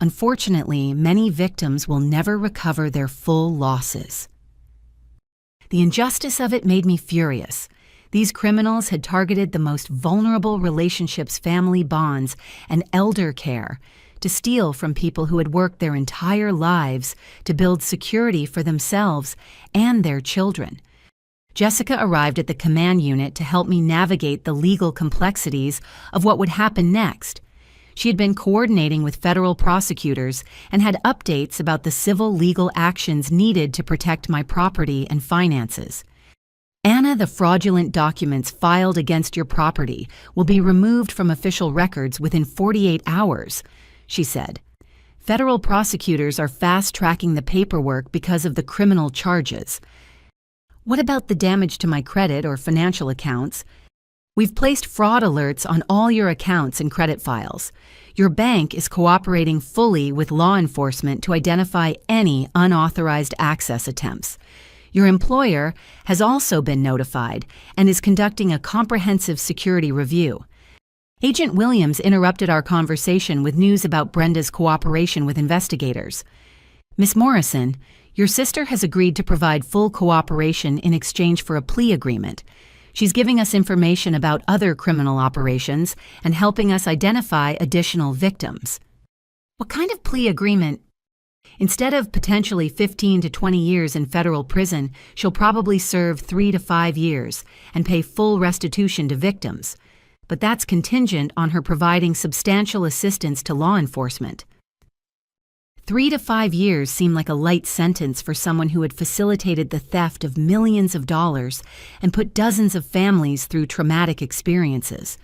Unfortunately, many victims will never recover their full losses." The injustice of it made me furious. These criminals had targeted the most vulnerable relationships, family bonds, and elder care to steal from people who had worked their entire lives to build security for themselves and their children. Jessica arrived at the command unit to help me navigate the legal complexities of what would happen next. She had been coordinating with federal prosecutors and had updates about the civil legal actions needed to protect my property and finances. "Anna, the fraudulent documents filed against your property will be removed from official records within 48 hours, she said. "Federal prosecutors are fast-tracking the paperwork because of the criminal charges." "What about the damage to my credit or financial accounts?" "We've placed fraud alerts on all your accounts and credit files. Your bank is cooperating fully with law enforcement to identify any unauthorized access attempts. Your employer has also been notified and is conducting a comprehensive security review." Agent Williams interrupted our conversation with news about Brenda's cooperation with investigators. "Miss Morrison, your sister has agreed to provide full cooperation in exchange for a plea agreement. She's giving us information about other criminal operations and helping us identify additional victims." "What kind of plea agreement?" "Instead of potentially 15 to 20 years in federal prison, she'll probably serve 3 to 5 years and pay full restitution to victims. But that's contingent on her providing substantial assistance to law enforcement." 3 to 5 years seemed like a light sentence for someone who had facilitated the theft of millions of dollars and put dozens of families through traumatic experiences.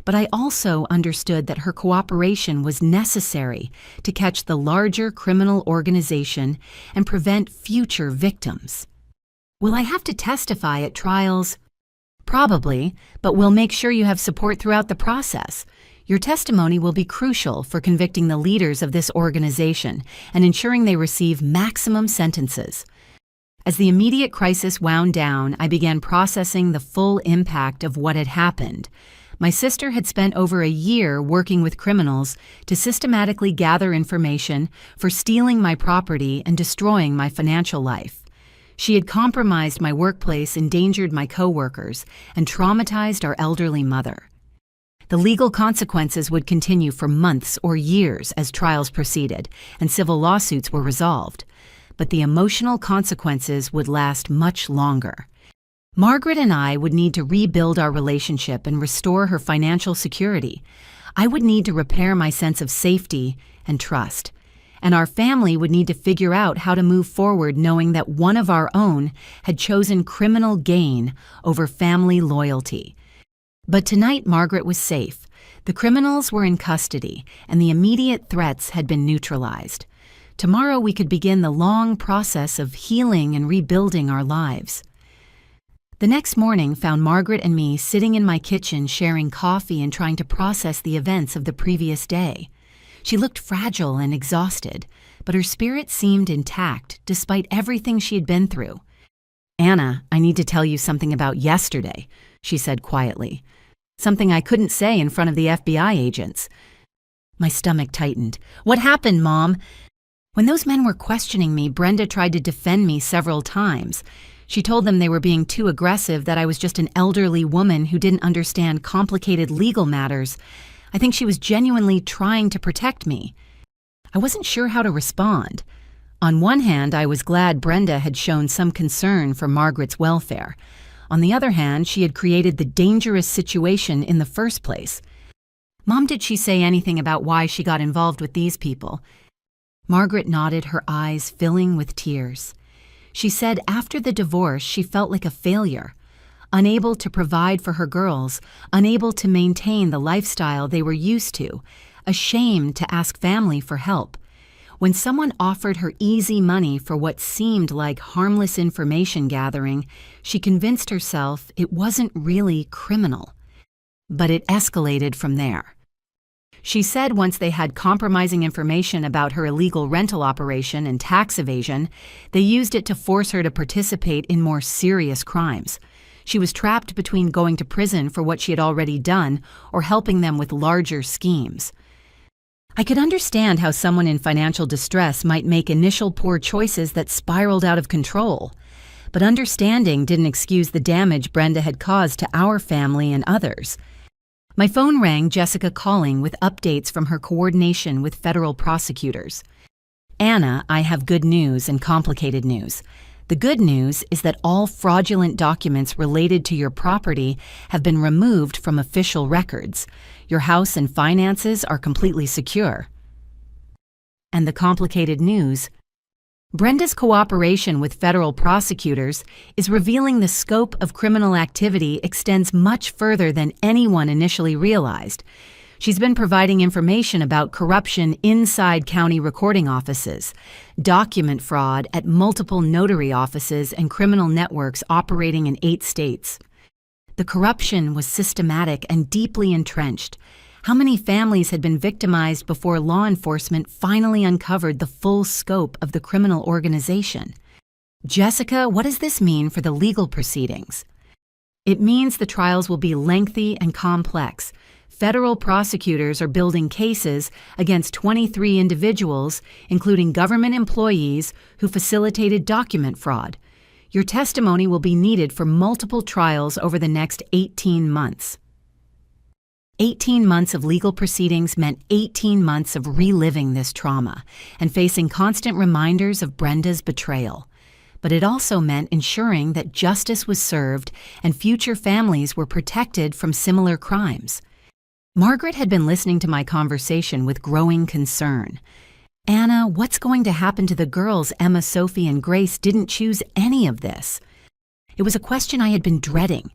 But I also understood that her cooperation was necessary to catch the larger criminal organization and prevent future victims. "Will I have to testify at trials?" "Probably, but we'll make sure you have support throughout the process. Your testimony will be crucial for convicting the leaders of this organization and ensuring they receive maximum sentences." As the immediate crisis wound down, I began processing the full impact of what had happened. My sister had spent over a year working with criminals to systematically gather information for stealing my property and destroying my financial life. She had compromised my workplace, endangered my coworkers, and traumatized our elderly mother. The legal consequences would continue for months or years as trials proceeded and civil lawsuits were resolved. but the emotional consequences would last much longer. Margaret and I would need to rebuild our relationship and restore her financial security. I would need to repair my sense of safety and trust. And our family would need to figure out how to move forward knowing that one of our own had chosen criminal gain over family loyalty. But tonight Margaret was safe. The criminals were in custody, and the immediate threats had been neutralized. Tomorrow we could begin the long process of healing and rebuilding our lives. The next morning found Margaret and me sitting in my kitchen sharing coffee and trying to process the events of the previous day. She looked fragile and exhausted, but her spirit seemed intact despite everything she had been through. "Anna, I need to tell you something about yesterday," she said quietly. "Something I couldn't say in front of the FBI agents." My stomach tightened. "What happened, Mom?" When those men were questioning me, Brenda tried to defend me several times. She told them they were being too aggressive, that I was just an elderly woman who didn't understand complicated legal matters. I think she was genuinely trying to protect me. I wasn't sure how to respond. On one hand, I was glad Brenda had shown some concern for Margaret's welfare. On the other hand, she had created the dangerous situation in the first place. "Mom, did she say anything about why she got involved with these people?" Margaret nodded, her eyes filling with tears. She said after the divorce she felt like a failure, unable to provide for her girls, unable to maintain the lifestyle they were used to, ashamed to ask family for help. When someone offered her easy money for what seemed like harmless information gathering, she convinced herself it wasn't really criminal. But it escalated from there. She said once they had compromising information about her illegal rental operation and tax evasion, they used it to force her to participate in more serious crimes. She was trapped between going to prison for what she had already done or helping them with larger schemes. I could understand how someone in financial distress might make initial poor choices that spiraled out of control. But understanding didn't excuse the damage Brenda had caused to our family and others. My phone rang, Jessica calling with updates from her coordination with federal prosecutors. "Anna, I have good news and complicated news. The good news is that all fraudulent documents related to your property have been removed from official records. Your house and finances are completely secure." And the complicated news: Brenda's cooperation with federal prosecutors is revealing the scope of criminal activity extends much further than anyone initially realized. She's been providing information about corruption inside county recording offices, document fraud at multiple notary offices, and criminal networks operating in 8 states. The corruption was systematic and deeply entrenched. How many families had been victimized before law enforcement finally uncovered the full scope of the criminal organization? "Jessica, what does this mean for the legal proceedings?" "It means the trials will be lengthy and complex. Federal prosecutors are building cases against 23 individuals, including government employees who facilitated document fraud. Your testimony will be needed for multiple trials over the next 18 months. 18 months of legal proceedings meant 18 months of reliving this trauma and facing constant reminders of Brenda's betrayal. But it also meant ensuring that justice was served and future families were protected from similar crimes. Margaret had been listening to my conversation with growing concern. "Anna, what's going to happen to the girls? Emma, Sophie, and Grace didn't choose any of this." It was a question I had been dreading.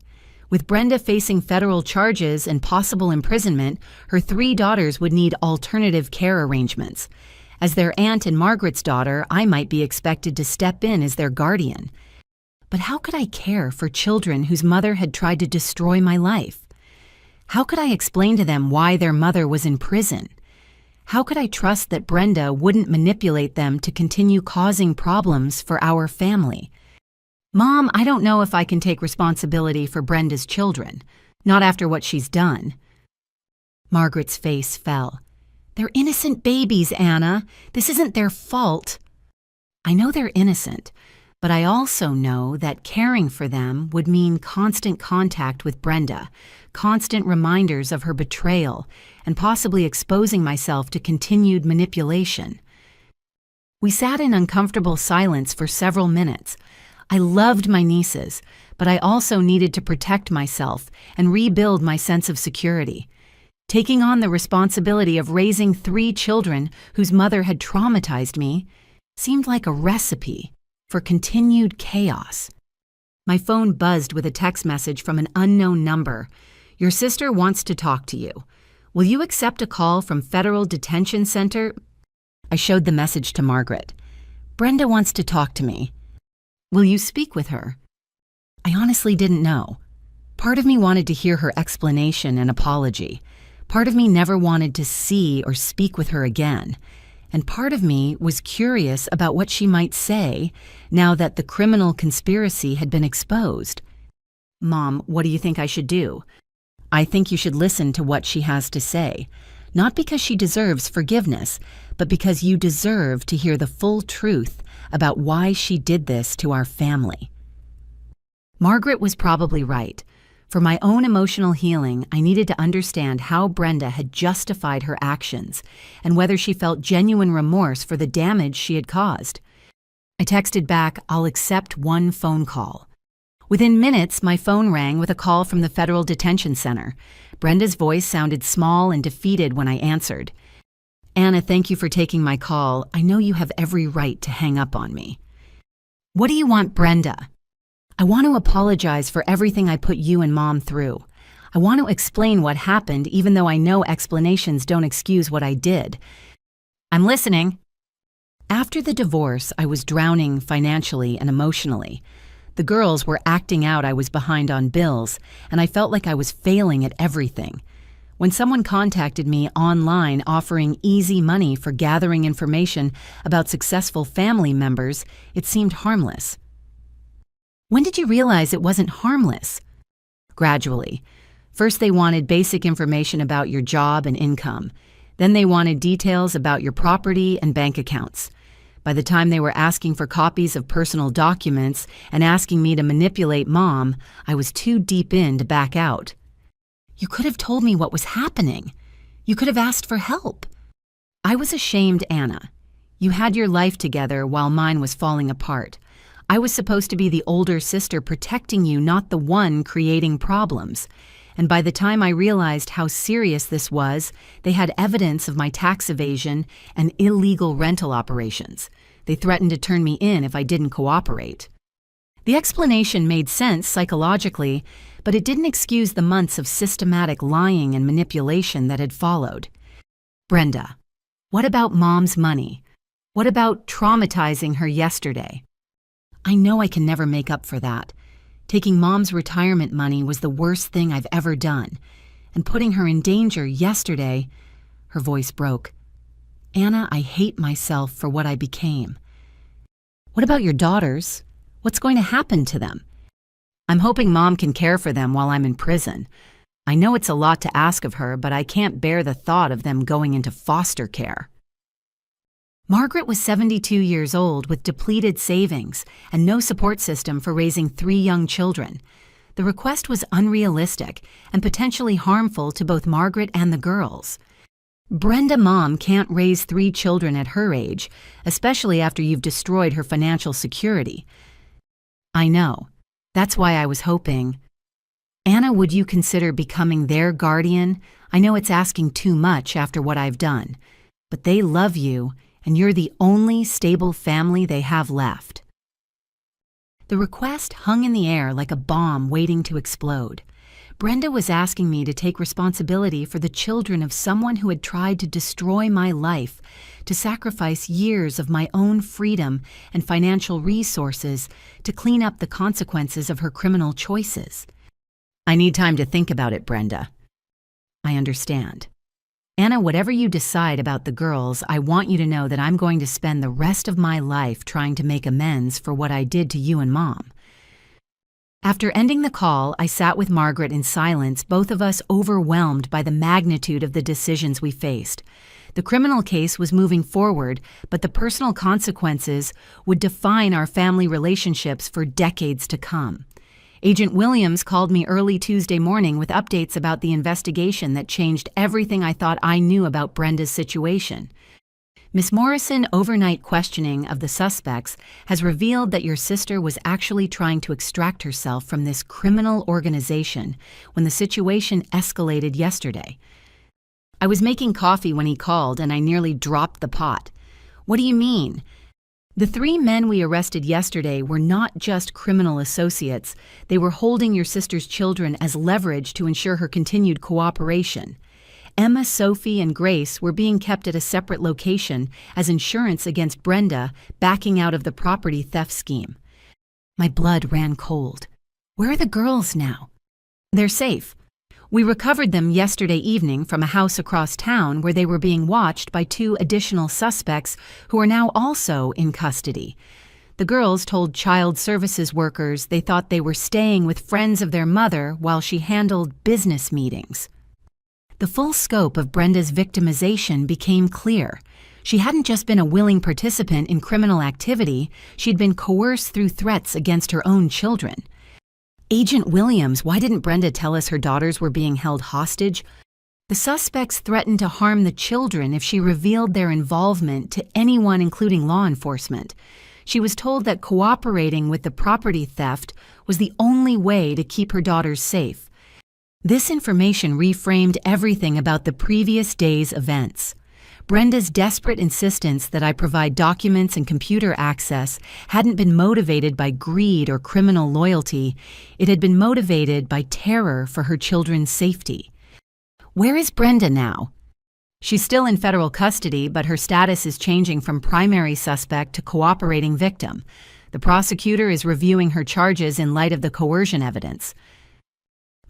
With Brenda facing federal charges and possible imprisonment, her 3 daughters would need alternative care arrangements. As their aunt and Margaret's daughter, I might be expected to step in as their guardian. But how could I care for children whose mother had tried to destroy my life? How could I explain to them why their mother was in prison? How could I trust that Brenda wouldn't manipulate them to continue causing problems for our family? "Mom, I don't know if I can take responsibility for Brenda's children. Not after what she's done." Margaret's face fell. "They're innocent babies, Anna. This isn't their fault." "I know they're innocent, but I also know that caring for them would mean constant contact with Brenda, constant reminders of her betrayal, and possibly exposing myself to continued manipulation." We sat in uncomfortable silence for several minutes. I loved my nieces, but I also needed to protect myself and rebuild my sense of security. Taking on the responsibility of raising 3 children whose mother had traumatized me seemed like a recipe for continued chaos. My phone buzzed with a text message from an unknown number. "Your sister wants to talk to you. Will you accept a call from Federal Detention Center?" I showed the message to Margaret. "Brenda wants to talk to me. Will you speak with her?" I honestly didn't know. Part of me wanted to hear her explanation and apology. Part of me never wanted to see or speak with her again. And part of me was curious about what she might say now that the criminal conspiracy had been exposed. "Mom, what do you think I should do?" "I think you should listen to what she has to say. Not because she deserves forgiveness, but because you deserve to hear the full truth about why she did this to our family." Margaret was probably right. For my own emotional healing, I needed to understand how Brenda had justified her actions and whether she felt genuine remorse for the damage she had caused. I texted back, "I'll accept one phone call." Within minutes, my phone rang with a call from the Federal Detention Center. Brenda's voice sounded small and defeated when I answered. "Anna, thank you for taking my call. I know you have every right to hang up on me." "What do you want, Brenda?" "I want to apologize for everything I put you and Mom through. I want to explain what happened, even though I know explanations don't excuse what I did." "I'm listening." After the divorce, I was drowning financially and emotionally. The girls were acting out I was behind on bills, and I felt like I was failing at everything. When someone contacted me online offering easy money for gathering information about successful family members, it seemed harmless. "When did you realize it wasn't harmless?" "Gradually. First they wanted basic information about your job and income. Then they wanted details about your property and bank accounts. By the time they were asking for copies of personal documents and asking me to manipulate Mom, I was too deep in to back out." "You could have told me what was happening. You could have asked for help." "I was ashamed, Anna. You had your life together while mine was falling apart. I was supposed to be the older sister protecting you, not the one creating problems. And by the time I realized how serious this was, they had evidence of my tax evasion and illegal rental operations. They threatened to turn me in if I didn't cooperate." The explanation made sense psychologically, but it didn't excuse the months of systematic lying and manipulation that had followed. "Brenda, what about Mom's money? What about traumatizing her yesterday?" "I know I can never make up for that. Taking Mom's retirement money was the worst thing I've ever done. And putting her in danger yesterday," her voice broke. "Anna, I hate myself for what I became." "What about your daughters? What's going to happen to them?" "I'm hoping Mom can care for them while I'm in prison. I know it's a lot to ask of her, but I can't bear the thought of them going into foster care." Margaret was 72 years old with depleted savings and no support system for raising 3 young children. The request was unrealistic and potentially harmful to both Margaret and the girls. "Brenda, Mom can't raise 3 children at her age, especially after you've destroyed her financial security." "I know. That's why I was hoping." "Anna, would you consider becoming their guardian? I know it's asking too much after what I've done, but they love you, and you're the only stable family they have left." The request hung in the air like a bomb waiting to explode. Brenda was asking me to take responsibility for the children of someone who had tried to destroy my life, to sacrifice years of my own freedom and financial resources to clean up the consequences of her criminal choices. "I need time to think about it, Brenda." "I understand. Anna, whatever you decide about the girls, I want you to know that I'm going to spend the rest of my life trying to make amends for what I did to you and Mom." After ending the call, I sat with Margaret in silence, both of us overwhelmed by the magnitude of the decisions we faced. The criminal case was moving forward, but the personal consequences would define our family relationships for decades to come. Agent Williams called me early Tuesday morning with updates about the investigation that changed everything I thought I knew about Brenda's situation. Miss Morrison, overnight questioning of the suspects has revealed that your sister was actually trying to extract herself from this criminal organization when the situation escalated yesterday. I was making coffee when he called and I nearly dropped the pot. What do you mean? The 3 men we arrested yesterday were not just criminal associates. They were holding your sister's children as leverage to ensure her continued cooperation. Emma, Sophie, and Grace were being kept at a separate location as insurance against Brenda backing out of the property theft scheme. My blood ran cold. Where are the girls now? They're safe. We recovered them yesterday evening from a house across town where they were being watched by 2 additional suspects who are now also in custody. The girls told child services workers they thought they were staying with friends of their mother while she handled business meetings. The full scope of Brenda's victimization became clear. She hadn't just been a willing participant in criminal activity, she'd been coerced through threats against her own children. Agent Williams, why didn't Brenda tell us her daughters were being held hostage? The suspects threatened to harm the children if she revealed their involvement to anyone, including law enforcement. She was told that cooperating with the property theft was the only way to keep her daughters safe. This information reframed everything about the previous day's events. Brenda's desperate insistence that I provide documents and computer access hadn't been motivated by greed or criminal loyalty. It had been motivated by terror for her children's safety. Where is Brenda now? She's still in federal custody, but her status is changing from primary suspect to cooperating victim. The prosecutor is reviewing her charges in light of the coercion evidence.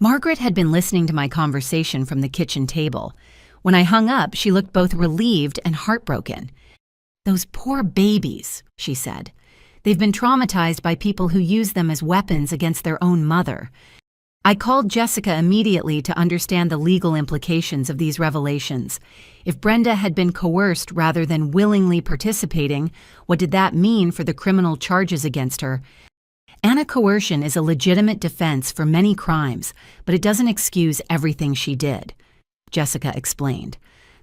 Margaret had been listening to my conversation from the kitchen table. When I hung up, she looked both relieved and heartbroken. "Those poor babies," she said. "They've been traumatized by people who use them as weapons against their own mother." I called Jessica immediately to understand the legal implications of these revelations. If Brenda had been coerced rather than willingly participating, what did that mean for the criminal charges against her? Coercion is a legitimate defense for many crimes, but it doesn't excuse everything she did, Jessica explained.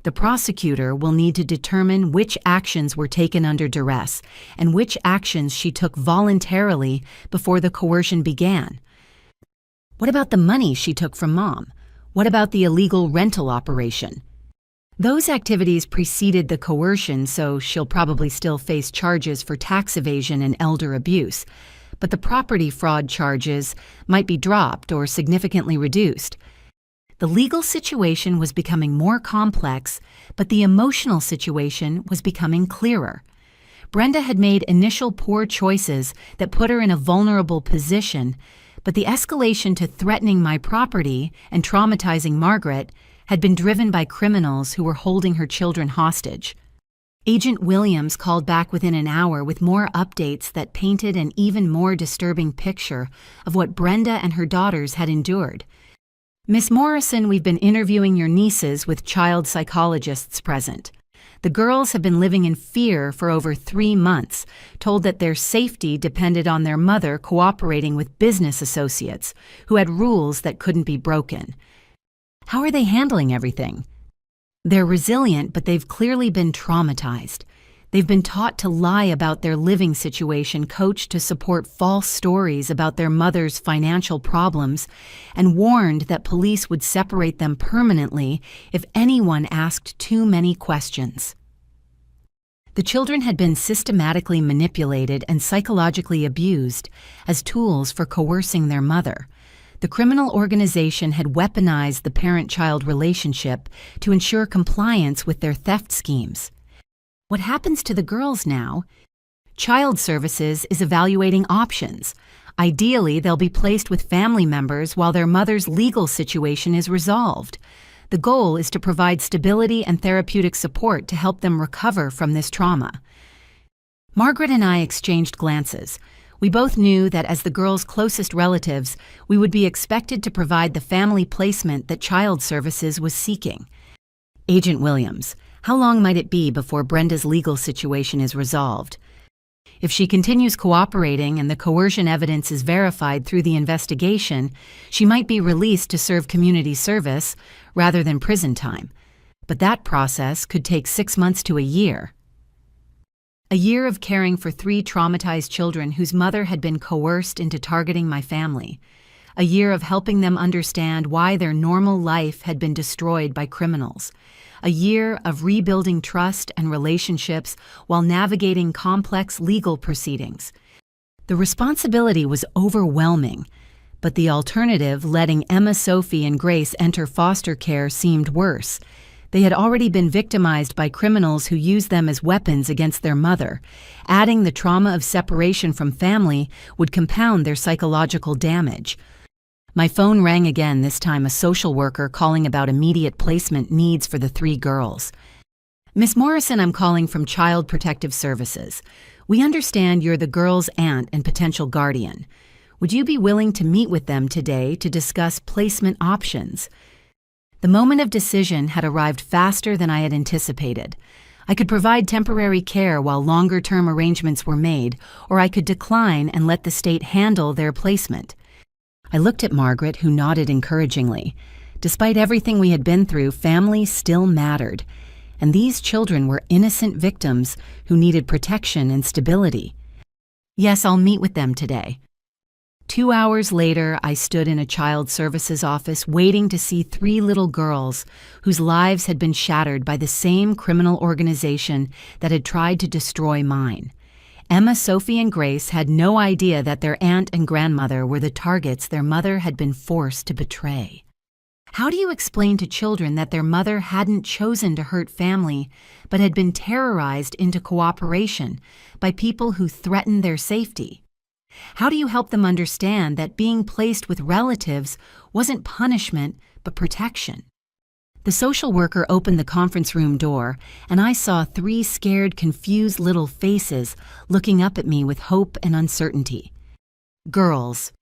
The prosecutor will need to determine which actions were taken under duress and which actions she took voluntarily before the coercion began. What about the money she took from Mom? What about the illegal rental operation? Those activities preceded the coercion, so she'll probably still face charges for tax evasion and elder abuse. But the property fraud charges might be dropped or significantly reduced. The legal situation was becoming more complex, but the emotional situation was becoming clearer. Brenda had made initial poor choices that put her in a vulnerable position, but the escalation to threatening my property and traumatizing Margaret had been driven by criminals who were holding her children hostage. Agent Williams called back within an hour with more updates that painted an even more disturbing picture of what Brenda and her daughters had endured. "Miss Morrison, we've been interviewing your nieces with child psychologists present. The girls have been living in fear for over 3 months, told that their safety depended on their mother cooperating with business associates who had rules that couldn't be broken. How are they handling everything?" "They're resilient, but they've clearly been traumatized. They've been taught to lie about their living situation, coached to support false stories about their mother's financial problems, and warned that police would separate them permanently if anyone asked too many questions." The children had been systematically manipulated and psychologically abused as tools for coercing their mother. The criminal organization had weaponized the parent-child relationship to ensure compliance with their theft schemes. What happens to the girls now? Child Services is evaluating options. Ideally, they'll be placed with family members while their mother's legal situation is resolved. The goal is to provide stability and therapeutic support to help them recover from this trauma. Margaret and I exchanged glances. We both knew that as the girls' closest relatives, we would be expected to provide the family placement that Child Services was seeking. Agent Williams, how long might it be before Brenda's legal situation is resolved? If she continues cooperating and the coercion evidence is verified through the investigation, she might be released to serve community service rather than prison time. But that process could take 6 months to a year. A year of caring for 3 traumatized children whose mother had been coerced into targeting my family. A year of helping them understand why their normal life had been destroyed by criminals. A year of rebuilding trust and relationships while navigating complex legal proceedings. The responsibility was overwhelming, but the alternative, letting Emma, Sophie, and Grace enter foster care, seemed worse. They had already been victimized by criminals who used them as weapons against their mother. Adding the trauma of separation from family would compound their psychological damage. My phone rang again, this time a social worker calling about immediate placement needs for the 3 girls. "Miss Morrison, I'm calling from Child Protective Services. We understand you're the girls' aunt and potential guardian. Would you be willing to meet with them today to discuss placement options?" The moment of decision had arrived faster than I had anticipated. I could provide temporary care while longer-term arrangements were made, or I could decline and let the state handle their placement. I looked at Margaret, who nodded encouragingly. Despite everything we had been through, family still mattered, and these children were innocent victims who needed protection and stability. "Yes, I'll meet with them today." 2 hours later, I stood in a child services office waiting to see 3 little girls whose lives had been shattered by the same criminal organization that had tried to destroy mine. Emma, Sophie, and Grace had no idea that their aunt and grandmother were the targets their mother had been forced to betray. How do you explain to children that their mother hadn't chosen to hurt family, but had been terrorized into cooperation by people who threatened their safety? How do you help them understand that being placed with relatives wasn't punishment, but protection? The social worker opened the conference room door, and I saw 3 scared, confused little faces looking up at me with hope and uncertainty. "Girls,"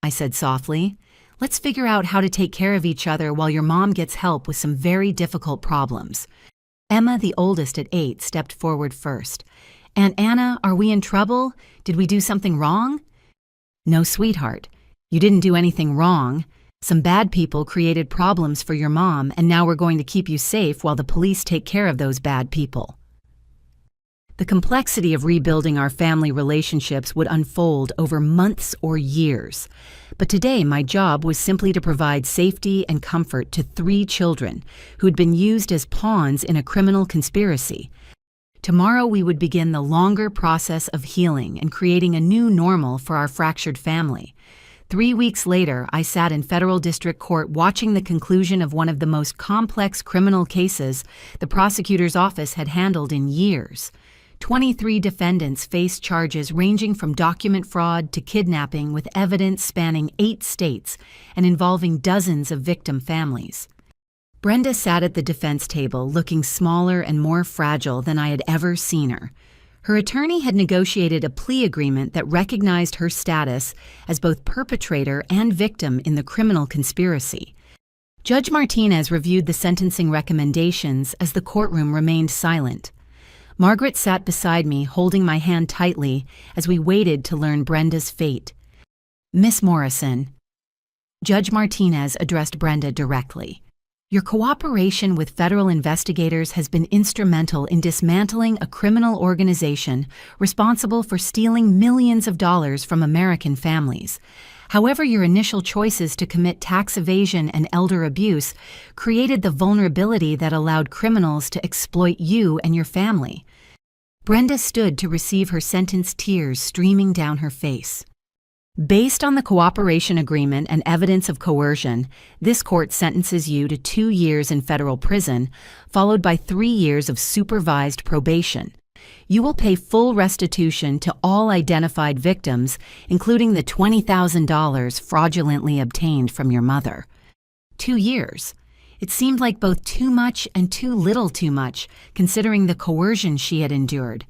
I said softly, "let's figure out how to take care of each other while your mom gets help with some very difficult problems." Emma, the oldest at 8, stepped forward first. "Aunt Anna, are we in trouble? Did we do something wrong?" "No, sweetheart. You didn't do anything wrong. Some bad people created problems for your mom, and now we're going to keep you safe while the police take care of those bad people." The complexity of rebuilding our family relationships would unfold over months or years. But today, my job was simply to provide safety and comfort to 3 children who had been used as pawns in a criminal conspiracy. Tomorrow, we would begin the longer process of healing and creating a new normal for our fractured family. 3 weeks later, I sat in federal district court watching the conclusion of one of the most complex criminal cases the prosecutor's office had handled in years. 23 defendants faced charges ranging from document fraud to kidnapping, with evidence spanning 8 states and involving dozens of victim families. Brenda sat at the defense table, looking smaller and more fragile than I had ever seen her. Her attorney had negotiated a plea agreement that recognized her status as both perpetrator and victim in the criminal conspiracy. Judge Martinez reviewed the sentencing recommendations as the courtroom remained silent. Margaret sat beside me, holding my hand tightly as we waited to learn Brenda's fate. "Miss Morrison," Judge Martinez addressed Brenda directly, "your cooperation with federal investigators has been instrumental in dismantling a criminal organization responsible for stealing millions of dollars from American families. However, your initial choices to commit tax evasion and elder abuse created the vulnerability that allowed criminals to exploit you and your family." Brenda stood to receive her sentence, tears streaming down her face. "Based on the cooperation agreement and evidence of coercion, this court sentences you to 2 years in federal prison, followed by 3 years of supervised probation. You will pay full restitution to all identified victims, including the $20,000 fraudulently obtained from your mother." 2 years. It seemed like both too much and too little too much, considering the coercion she had endured.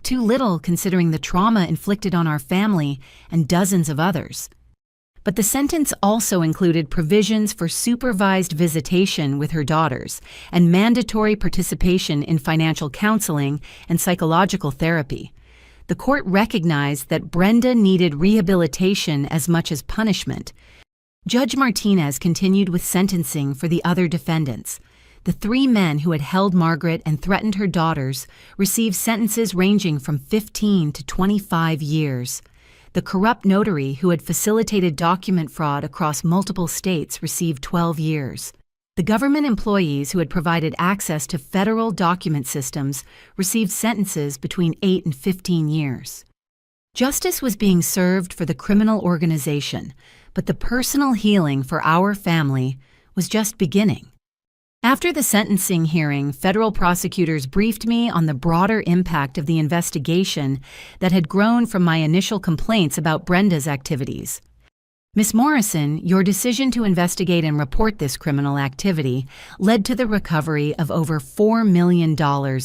Too little considering the trauma inflicted on our family and dozens of others. But the sentence also included provisions for supervised visitation with her daughters and mandatory participation in financial counseling and psychological therapy. The court recognized that Brenda needed rehabilitation as much as punishment. Judge Martinez continued with sentencing for the other defendants. The three men who had held Margaret and threatened her daughters received sentences ranging from 15 to 25 years. The corrupt notary who had facilitated document fraud across multiple states received 12 years. The government employees who had provided access to federal document systems received sentences between 8 and 15 years. Justice was being served for the criminal organization, but the personal healing for our family was just beginning. After the sentencing hearing, federal prosecutors briefed me on the broader impact of the investigation that had grown from my initial complaints about Brenda's activities. Ms. Morrison, your decision to investigate and report this criminal activity led to the recovery of over $4 million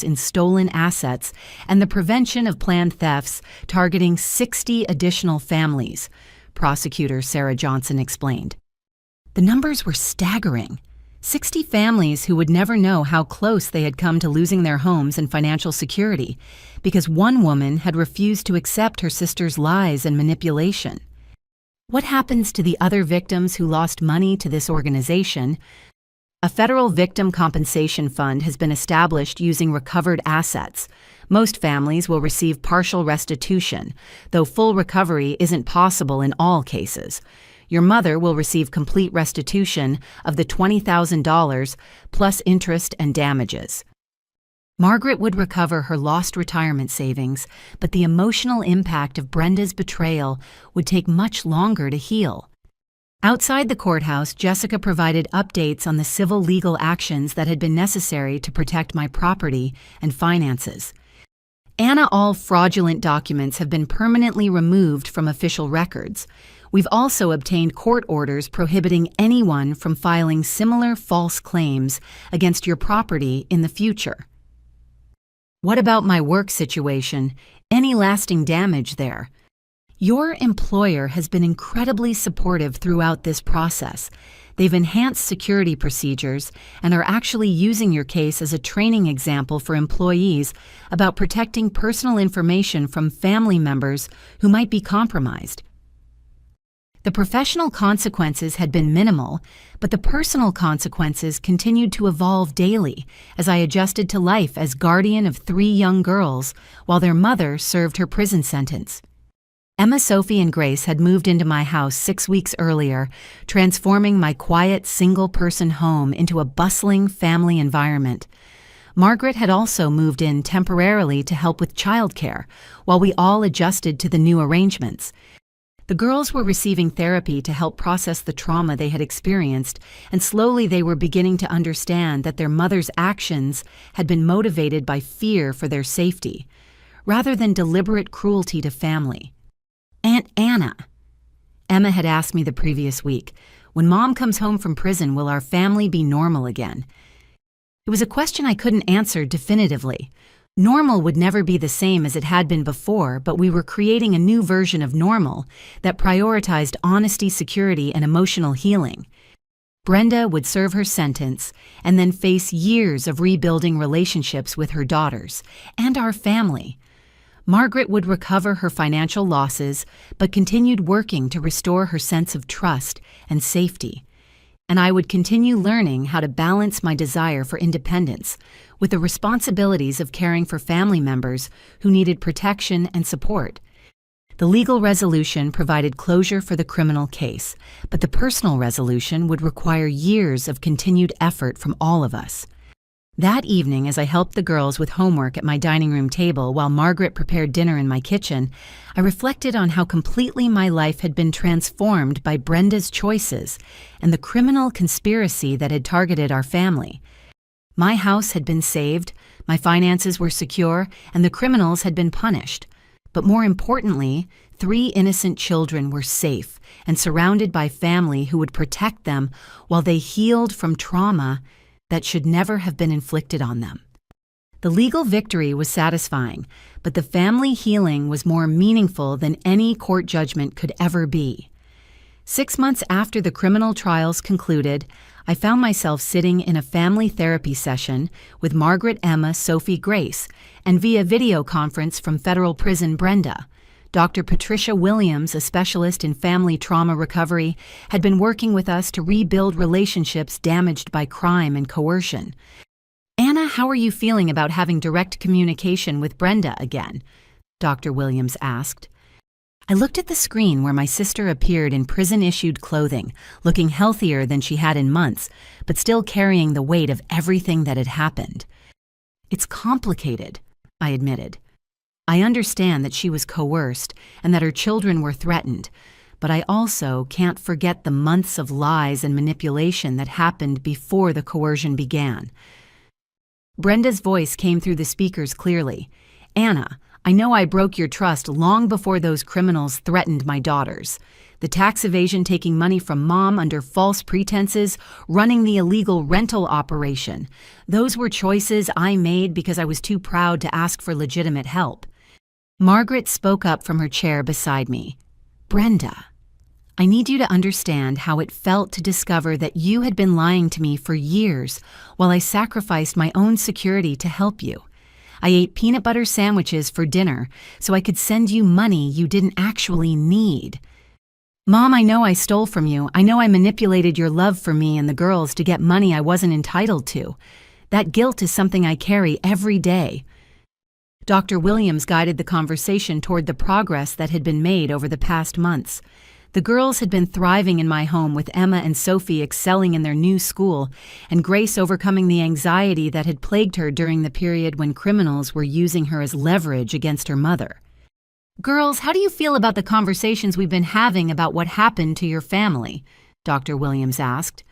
in stolen assets and the prevention of planned thefts targeting 60 additional families, prosecutor Sarah Johnson explained. The numbers were staggering. 60 families who would never know how close they had come to losing their homes and financial security because one woman had refused to accept her sister's lies and manipulation. What happens to the other victims who lost money to this organization? A federal victim compensation fund has been established using recovered assets. Most families will receive partial restitution, though full recovery isn't possible in all cases. Your mother will receive complete restitution of the $20,000 plus interest and damages. Margaret would recover her lost retirement savings, but the emotional impact of Brenda's betrayal would take much longer to heal. Outside the courthouse, Jessica provided updates on the civil legal actions that had been necessary to protect my property and finances. Anna, all fraudulent documents have been permanently removed from official records. We've also obtained court orders prohibiting anyone from filing similar false claims against your property in the future. What about my work situation? Any lasting damage there? Your employer has been incredibly supportive throughout this process. They've enhanced security procedures and are actually using your case as a training example for employees about protecting personal information from family members who might be compromised. The professional consequences had been minimal, but the personal consequences continued to evolve daily as I adjusted to life as guardian of 3 young girls while their mother served her prison sentence. Emma, Sophie, and Grace had moved into my house 6 weeks earlier, transforming my quiet, single-person home into a bustling family environment. Margaret had also moved in temporarily to help with childcare while we all adjusted to the new arrangements. The girls were receiving therapy to help process the trauma they had experienced, and slowly they were beginning to understand that their mother's actions had been motivated by fear for their safety, rather than deliberate cruelty to family. Aunt Anna. Emma had asked me the previous week, when Mom comes home from prison, will our family be normal again? It was a question I couldn't answer definitively. Normal would never be the same as it had been before, but we were creating a new version of normal that prioritized honesty, security, and emotional healing. Brenda would serve her sentence and then face years of rebuilding relationships with her daughters and our family. Margaret would recover her financial losses, but continued working to restore her sense of trust and safety. And I would continue learning how to balance my desire for independence with the responsibilities of caring for family members who needed protection and support. The legal resolution provided closure for the criminal case, but the personal resolution would require years of continued effort from all of us. That evening, as I helped the girls with homework at my dining room table while Margaret prepared dinner in my kitchen, I reflected on how completely my life had been transformed by Brenda's choices and the criminal conspiracy that had targeted our family. My house had been saved, my finances were secure, and the criminals had been punished. But more importantly, 3 innocent children were safe and surrounded by family who would protect them while they healed from trauma that should never have been inflicted on them. The legal victory was satisfying, but the family healing was more meaningful than any court judgment could ever be. 6 months after the criminal trials concluded, I found myself sitting in a family therapy session with Margaret, Emma, Sophie, Grace, and via video conference from federal prison Brenda. Dr. Patricia Williams, a specialist in family trauma recovery, had been working with us to rebuild relationships damaged by crime and coercion. "Anna, how are you feeling about having direct communication with Brenda again?" Dr. Williams asked. I looked at the screen where my sister appeared in prison-issued clothing, looking healthier than she had in months, but still carrying the weight of everything that had happened. "It's complicated," I admitted. "I understand that she was coerced and that her children were threatened, but I also can't forget the months of lies and manipulation that happened before the coercion began." Brenda's voice came through the speakers clearly. "Anna, I know I broke your trust long before those criminals threatened my daughters. The tax evasion, taking money from Mom under false pretenses, running the illegal rental operation. Those were choices I made because I was too proud to ask for legitimate help." Margaret spoke up from her chair beside me. "Brenda, I need you to understand how it felt to discover that you had been lying to me for years while I sacrificed my own security to help you. I ate peanut butter sandwiches for dinner so I could send you money you didn't actually need. Mom, I know I stole from you. I know I manipulated your love for me and the girls to get money I wasn't entitled to. That guilt is something I carry every day." Dr. Williams guided the conversation toward the progress that had been made over the past months. The girls had been thriving in my home, with Emma and Sophie excelling in their new school, and Grace overcoming the anxiety that had plagued her during the period when criminals were using her as leverage against her mother. "Girls, how do you feel about the conversations we've been having about what happened to your family?" Dr. Williams asked.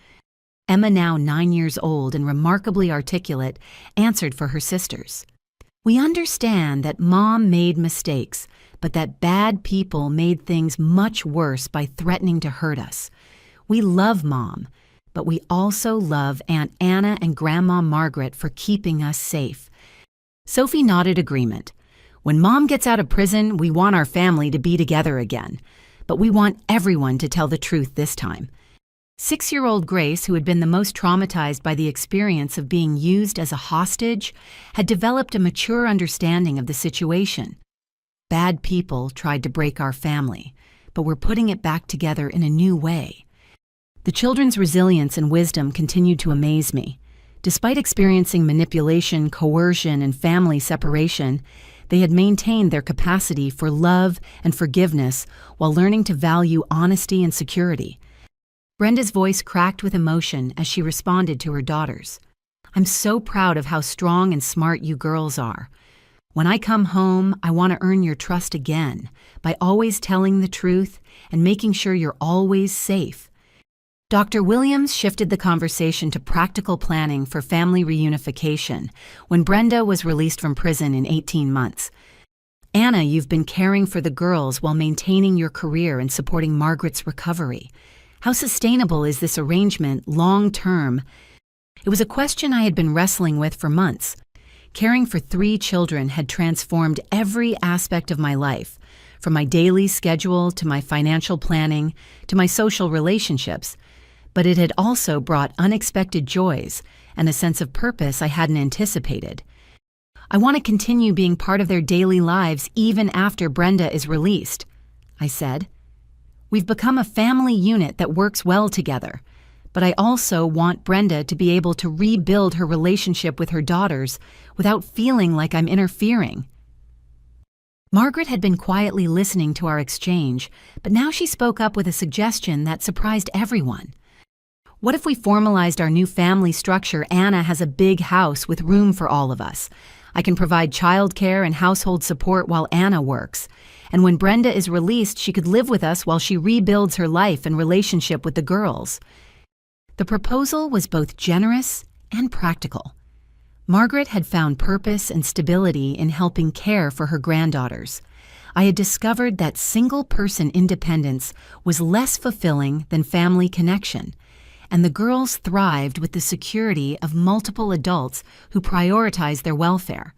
Emma, now 9 years old and remarkably articulate, answered for her sisters. "We understand that Mom made mistakes, but that bad people made things much worse by threatening to hurt us. We love Mom, but we also love Aunt Anna and Grandma Margaret for keeping us safe." Sophie nodded agreement. "When Mom gets out of prison, we want our family to be together again, but we want everyone to tell the truth this time." 6-year-old Grace, who had been the most traumatized by the experience of being used as a hostage, had developed a mature understanding of the situation. "Bad people tried to break our family, but we're putting it back together in a new way." The children's resilience and wisdom continued to amaze me. Despite experiencing manipulation, coercion, and family separation, they had maintained their capacity for love and forgiveness while learning to value honesty and security. Brenda's voice cracked with emotion as she responded to her daughters. "I'm so proud of how strong and smart you girls are. When I come home, I want to earn your trust again by always telling the truth and making sure you're always safe." Dr. Williams shifted the conversation to practical planning for family reunification when Brenda was released from prison in 18 months. "Anna, you've been caring for the girls while maintaining your career and supporting Margaret's recovery. How sustainable is this arrangement long-term?" It was a question I had been wrestling with for months. Caring for 3 children had transformed every aspect of my life, from my daily schedule to my financial planning to my social relationships, but it had also brought unexpected joys and a sense of purpose I hadn't anticipated. "I want to continue being part of their daily lives even after Brenda is released," I said. "We've become a family unit that works well together, but I also want Brenda to be able to rebuild her relationship with her daughters without feeling like I'm interfering." Margaret had been quietly listening to our exchange, but now she spoke up with a suggestion that surprised everyone. "What if we formalized our new family structure? Anna has a big house with room for all of us. I can provide childcare and household support while Anna works. And when Brenda is released, she could live with us while she rebuilds her life and relationship with the girls." The proposal was both generous and practical. Margaret had found purpose and stability in helping care for her granddaughters. I had discovered that single-person independence was less fulfilling than family connection, and the girls thrived with the security of multiple adults who prioritized their welfare.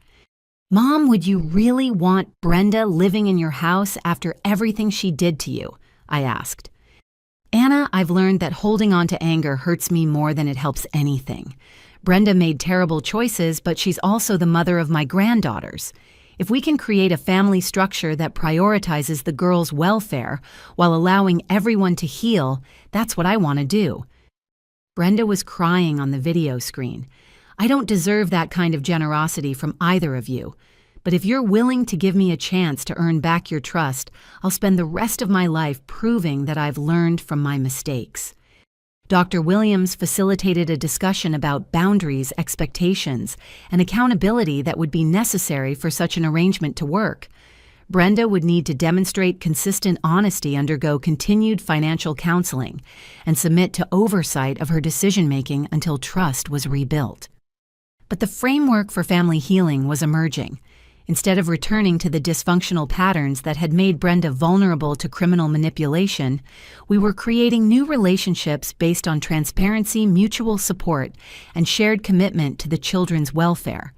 "Mom, would you really want Brenda living in your house after everything she did to you?" I asked. "Anna, I've learned that holding on to anger hurts me more than it helps anything. Brenda made terrible choices, but she's also the mother of my granddaughters. If we can create a family structure that prioritizes the girl's welfare while allowing everyone to heal, that's what I want to do." Brenda was crying on the video screen. "I don't deserve that kind of generosity from either of you. But if you're willing to give me a chance to earn back your trust, I'll spend the rest of my life proving that I've learned from my mistakes." Dr. Williams facilitated a discussion about boundaries, expectations, and accountability that would be necessary for such an arrangement to work. Brenda would need to demonstrate consistent honesty, undergo continued financial counseling, and submit to oversight of her decision-making until trust was rebuilt. But the framework for family healing was emerging. Instead of returning to the dysfunctional patterns that had made Brenda vulnerable to criminal manipulation, we were creating new relationships based on transparency, mutual support, and shared commitment to the children's welfare.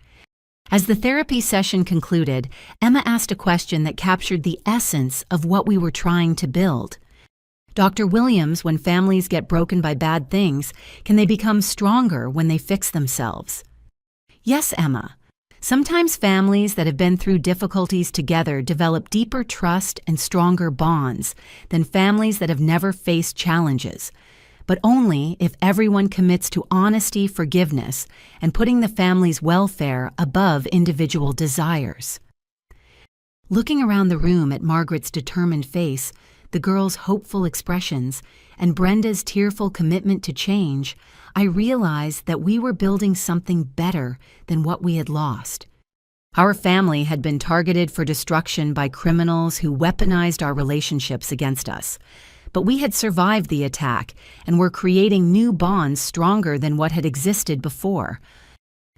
As the therapy session concluded, Emma asked a question that captured the essence of what we were trying to build. Dr. Williams, when families get broken by bad things, can they become stronger when they fix themselves? Yes, Emma. Sometimes families that have been through difficulties together develop deeper trust and stronger bonds than families that have never faced challenges, but only if everyone commits to honesty, forgiveness, and putting the family's welfare above individual desires. Looking around the room at Margaret's determined face, the girl's hopeful expressions, and Brenda's tearful commitment to change, I realized that we were building something better than what we had lost. Our family had been targeted for destruction by criminals who weaponized our relationships against us. But we had survived the attack and were creating new bonds stronger than what had existed before.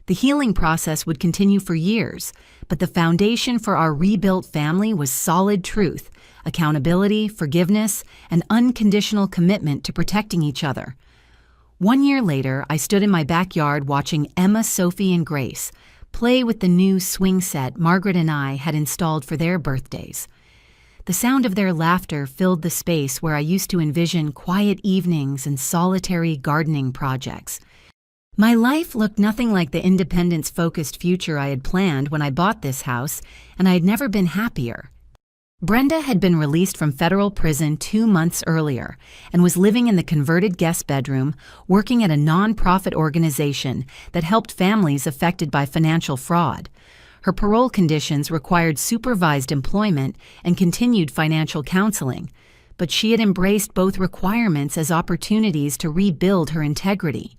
The healing process would continue for years, but the foundation for our rebuilt family was solid truth, accountability, forgiveness, and unconditional commitment to protecting each other. 1 year later, I stood in my backyard watching Emma, Sophie, and Grace play with the new swing set Margaret and I had installed for their birthdays. The sound of their laughter filled the space where I used to envision quiet evenings and solitary gardening projects. My life looked nothing like the independence-focused future I had planned when I bought this house, and I had never been happier. Brenda had been released from federal prison 2 months earlier and was living in the converted guest bedroom, working at a nonprofit organization that helped families affected by financial fraud. Her parole conditions required supervised employment and continued financial counseling, but she had embraced both requirements as opportunities to rebuild her integrity.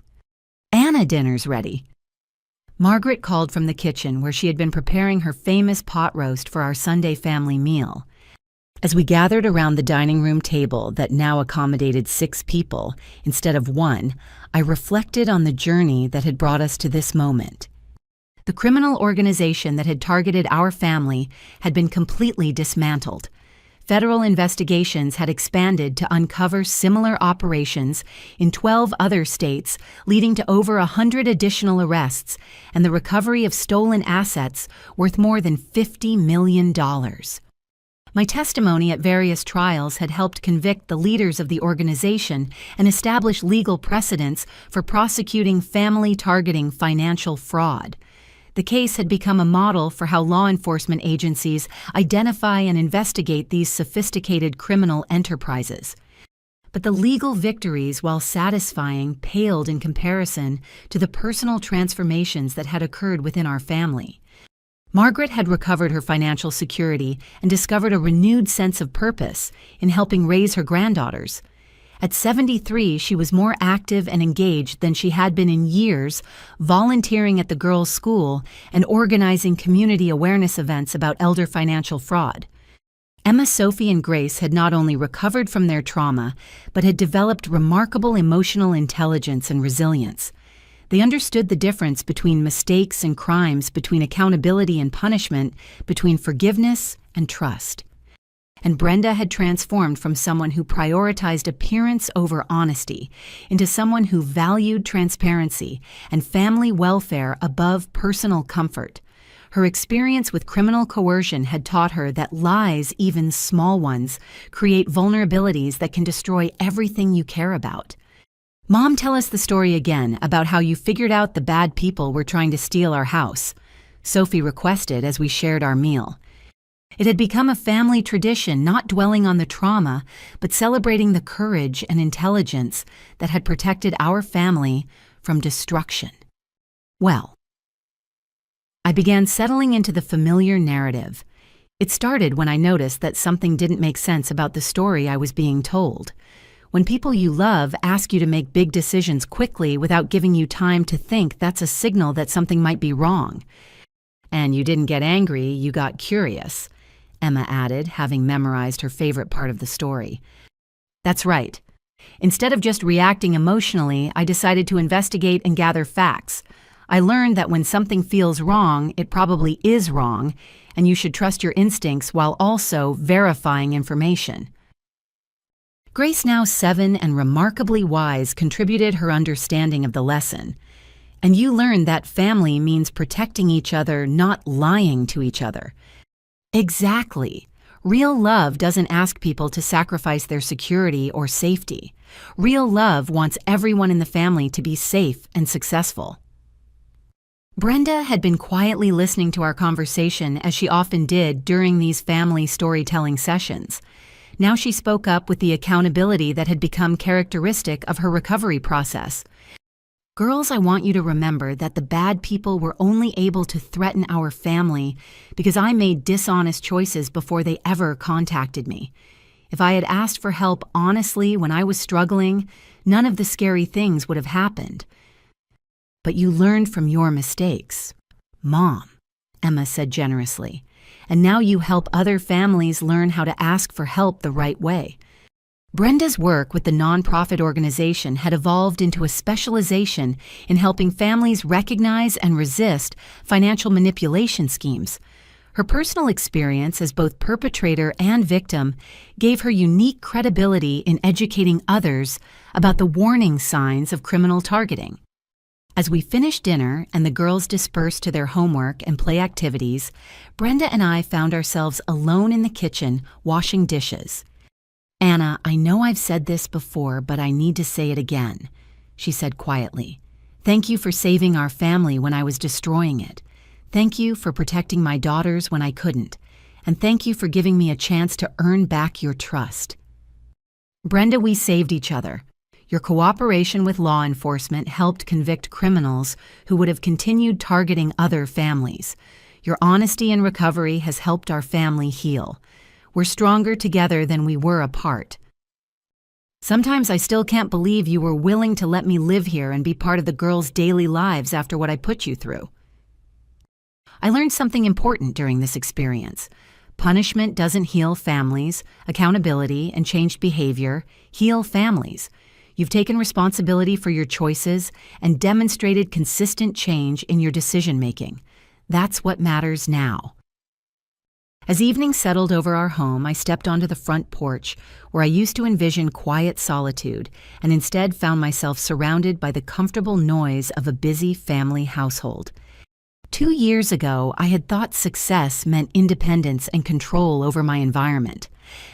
"Anna, dinner's ready." Margaret called from the kitchen where she had been preparing her famous pot roast for our Sunday family meal. As we gathered around the dining room table that now accommodated 6 people instead of 1, I reflected on the journey that had brought us to this moment. The criminal organization that had targeted our family had been completely dismantled. Federal investigations had expanded to uncover similar operations in 12 other states, leading to over 100 additional arrests and the recovery of stolen assets worth more than $50 million. My testimony at various trials had helped convict the leaders of the organization and establish legal precedents for prosecuting family-targeting financial fraud. The case had become a model for how law enforcement agencies identify and investigate these sophisticated criminal enterprises. But the legal victories, while satisfying, paled in comparison to the personal transformations that had occurred within our family. Margaret had recovered her financial security and discovered a renewed sense of purpose in helping raise her granddaughters. At 73, she was more active and engaged than she had been in years, volunteering at the girls' school and organizing community awareness events about elder financial fraud. Emma, Sophie, and Grace had not only recovered from their trauma, but had developed remarkable emotional intelligence and resilience. They understood the difference between mistakes and crimes, between accountability and punishment, between forgiveness and trust. And Brenda had transformed from someone who prioritized appearance over honesty into someone who valued transparency and family welfare above personal comfort. Her experience with criminal coercion had taught her that lies, even small ones, create vulnerabilities that can destroy everything you care about. Mom, tell us the story again about how you figured out the bad people were trying to steal our house. Sophie requested as we shared our meal. It had become a family tradition, not dwelling on the trauma, but celebrating the courage and intelligence that had protected our family from destruction. Well, I began settling into the familiar narrative. It started when I noticed that something didn't make sense about the story I was being told. When people you love ask you to make big decisions quickly without giving you time to think, that's a signal that something might be wrong. And you didn't get angry, you got curious, Emma added, having memorized her favorite part of the story. That's right. Instead of just reacting emotionally, I decided to investigate and gather facts. I learned that when something feels wrong, it probably is wrong, and you should trust your instincts while also verifying information. Grace, now 7 and remarkably wise, contributed her understanding of the lesson. And you learned that family means protecting each other, not lying to each other. Exactly. Real love doesn't ask people to sacrifice their security or safety. Real love wants everyone in the family to be safe and successful. Brenda had been quietly listening to our conversation, as she often did during these family storytelling sessions. Now she spoke up with the accountability that had become characteristic of her recovery process. Girls, I want you to remember that the bad people were only able to threaten our family because I made dishonest choices before they ever contacted me. If I had asked for help honestly when I was struggling, none of the scary things would have happened. But you learned from your mistakes. Mom, Emma said generously, and now you help other families learn how to ask for help the right way. Brenda's work with the nonprofit organization had evolved into a specialization in helping families recognize and resist financial manipulation schemes. Her personal experience as both perpetrator and victim gave her unique credibility in educating others about the warning signs of criminal targeting. As we finished dinner and the girls dispersed to their homework and play activities, Brenda and I found ourselves alone in the kitchen washing dishes. Anna, I know I've said this before, but I need to say it again, she said quietly. Thank you for saving our family when I was destroying it. Thank you for protecting my daughters when I couldn't. And thank you for giving me a chance to earn back your trust. Brenda, we saved each other. Your cooperation with law enforcement helped convict criminals who would have continued targeting other families. Your honesty in recovery has helped our family heal. We're stronger together than we were apart. Sometimes I still can't believe you were willing to let me live here and be part of the girls' daily lives after what I put you through. I learned something important during this experience. Punishment doesn't heal families. Accountability and changed behavior heal families. You've taken responsibility for your choices and demonstrated consistent change in your decision-making. That's what matters now. As evening settled over our home, I stepped onto the front porch where I used to envision quiet solitude and instead found myself surrounded by the comfortable noise of a busy family household. 2 years ago, I had thought success meant independence and control over my environment.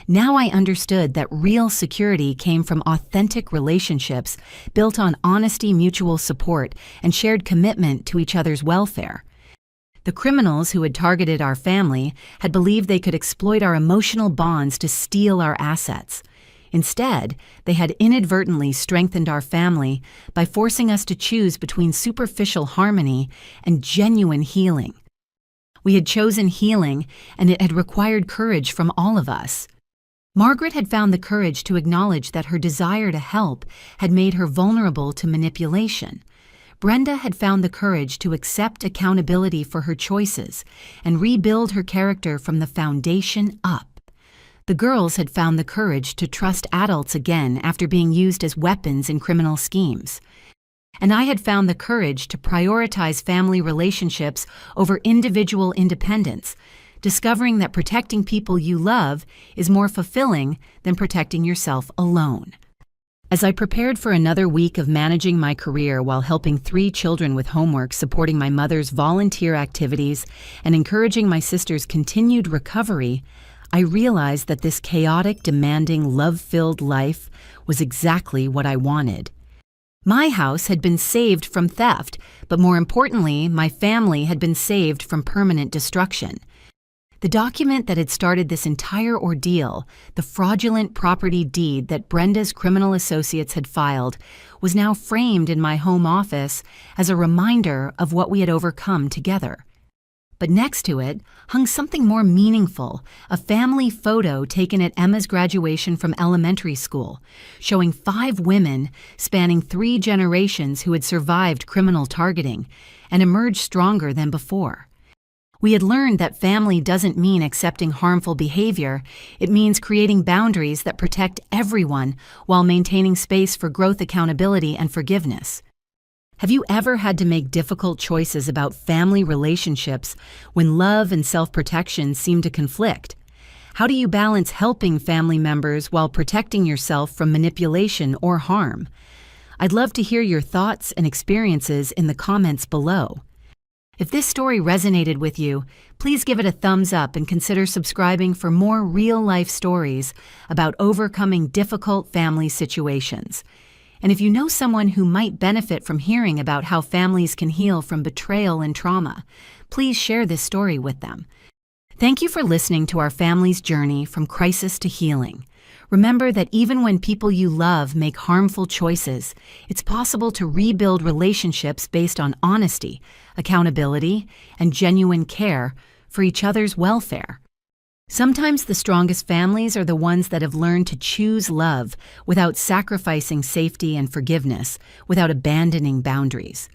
Now I understood that real security came from authentic relationships built on honesty, mutual support, and shared commitment to each other's welfare. The criminals who had targeted our family had believed they could exploit our emotional bonds to steal our assets. Instead, they had inadvertently strengthened our family by forcing us to choose between superficial harmony and genuine healing. We had chosen healing, and it had required courage from all of us. Margaret had found the courage to acknowledge that her desire to help had made her vulnerable to manipulation. Brenda had found the courage to accept accountability for her choices and rebuild her character from the foundation up. The girls had found the courage to trust adults again after being used as weapons in criminal schemes. And I had found the courage to prioritize family relationships over individual independence, discovering that protecting people you love is more fulfilling than protecting yourself alone. As I prepared for another week of managing my career while helping 3 children with homework, supporting my mother's volunteer activities, and encouraging my sister's continued recovery, I realized that this chaotic, demanding, love-filled life was exactly what I wanted. My house had been saved from theft, but more importantly, my family had been saved from permanent destruction. The document that had started this entire ordeal, the fraudulent property deed that Brenda's criminal associates had filed, was now framed in my home office as a reminder of what we had overcome together. But next to it hung something more meaningful, a family photo taken at Emma's graduation from elementary school, showing 5 women spanning 3 generations who had survived criminal targeting and emerged stronger than before. We had learned that family doesn't mean accepting harmful behavior, it means creating boundaries that protect everyone while maintaining space for growth, accountability, and forgiveness. Have you ever had to make difficult choices about family relationships when love and self-protection seem to conflict? How do you balance helping family members while protecting yourself from manipulation or harm? I'd love to hear your thoughts and experiences in the comments below. If this story resonated with you, please give it a thumbs up and consider subscribing for more real-life stories about overcoming difficult family situations. And if you know someone who might benefit from hearing about how families can heal from betrayal and trauma, please share this story with them. Thank you for listening to our family's journey from crisis to healing. Remember that even when people you love make harmful choices, it's possible to rebuild relationships based on honesty, accountability, and genuine care for each other's welfare. Sometimes the strongest families are the ones that have learned to choose love without sacrificing safety and forgiveness, without abandoning boundaries.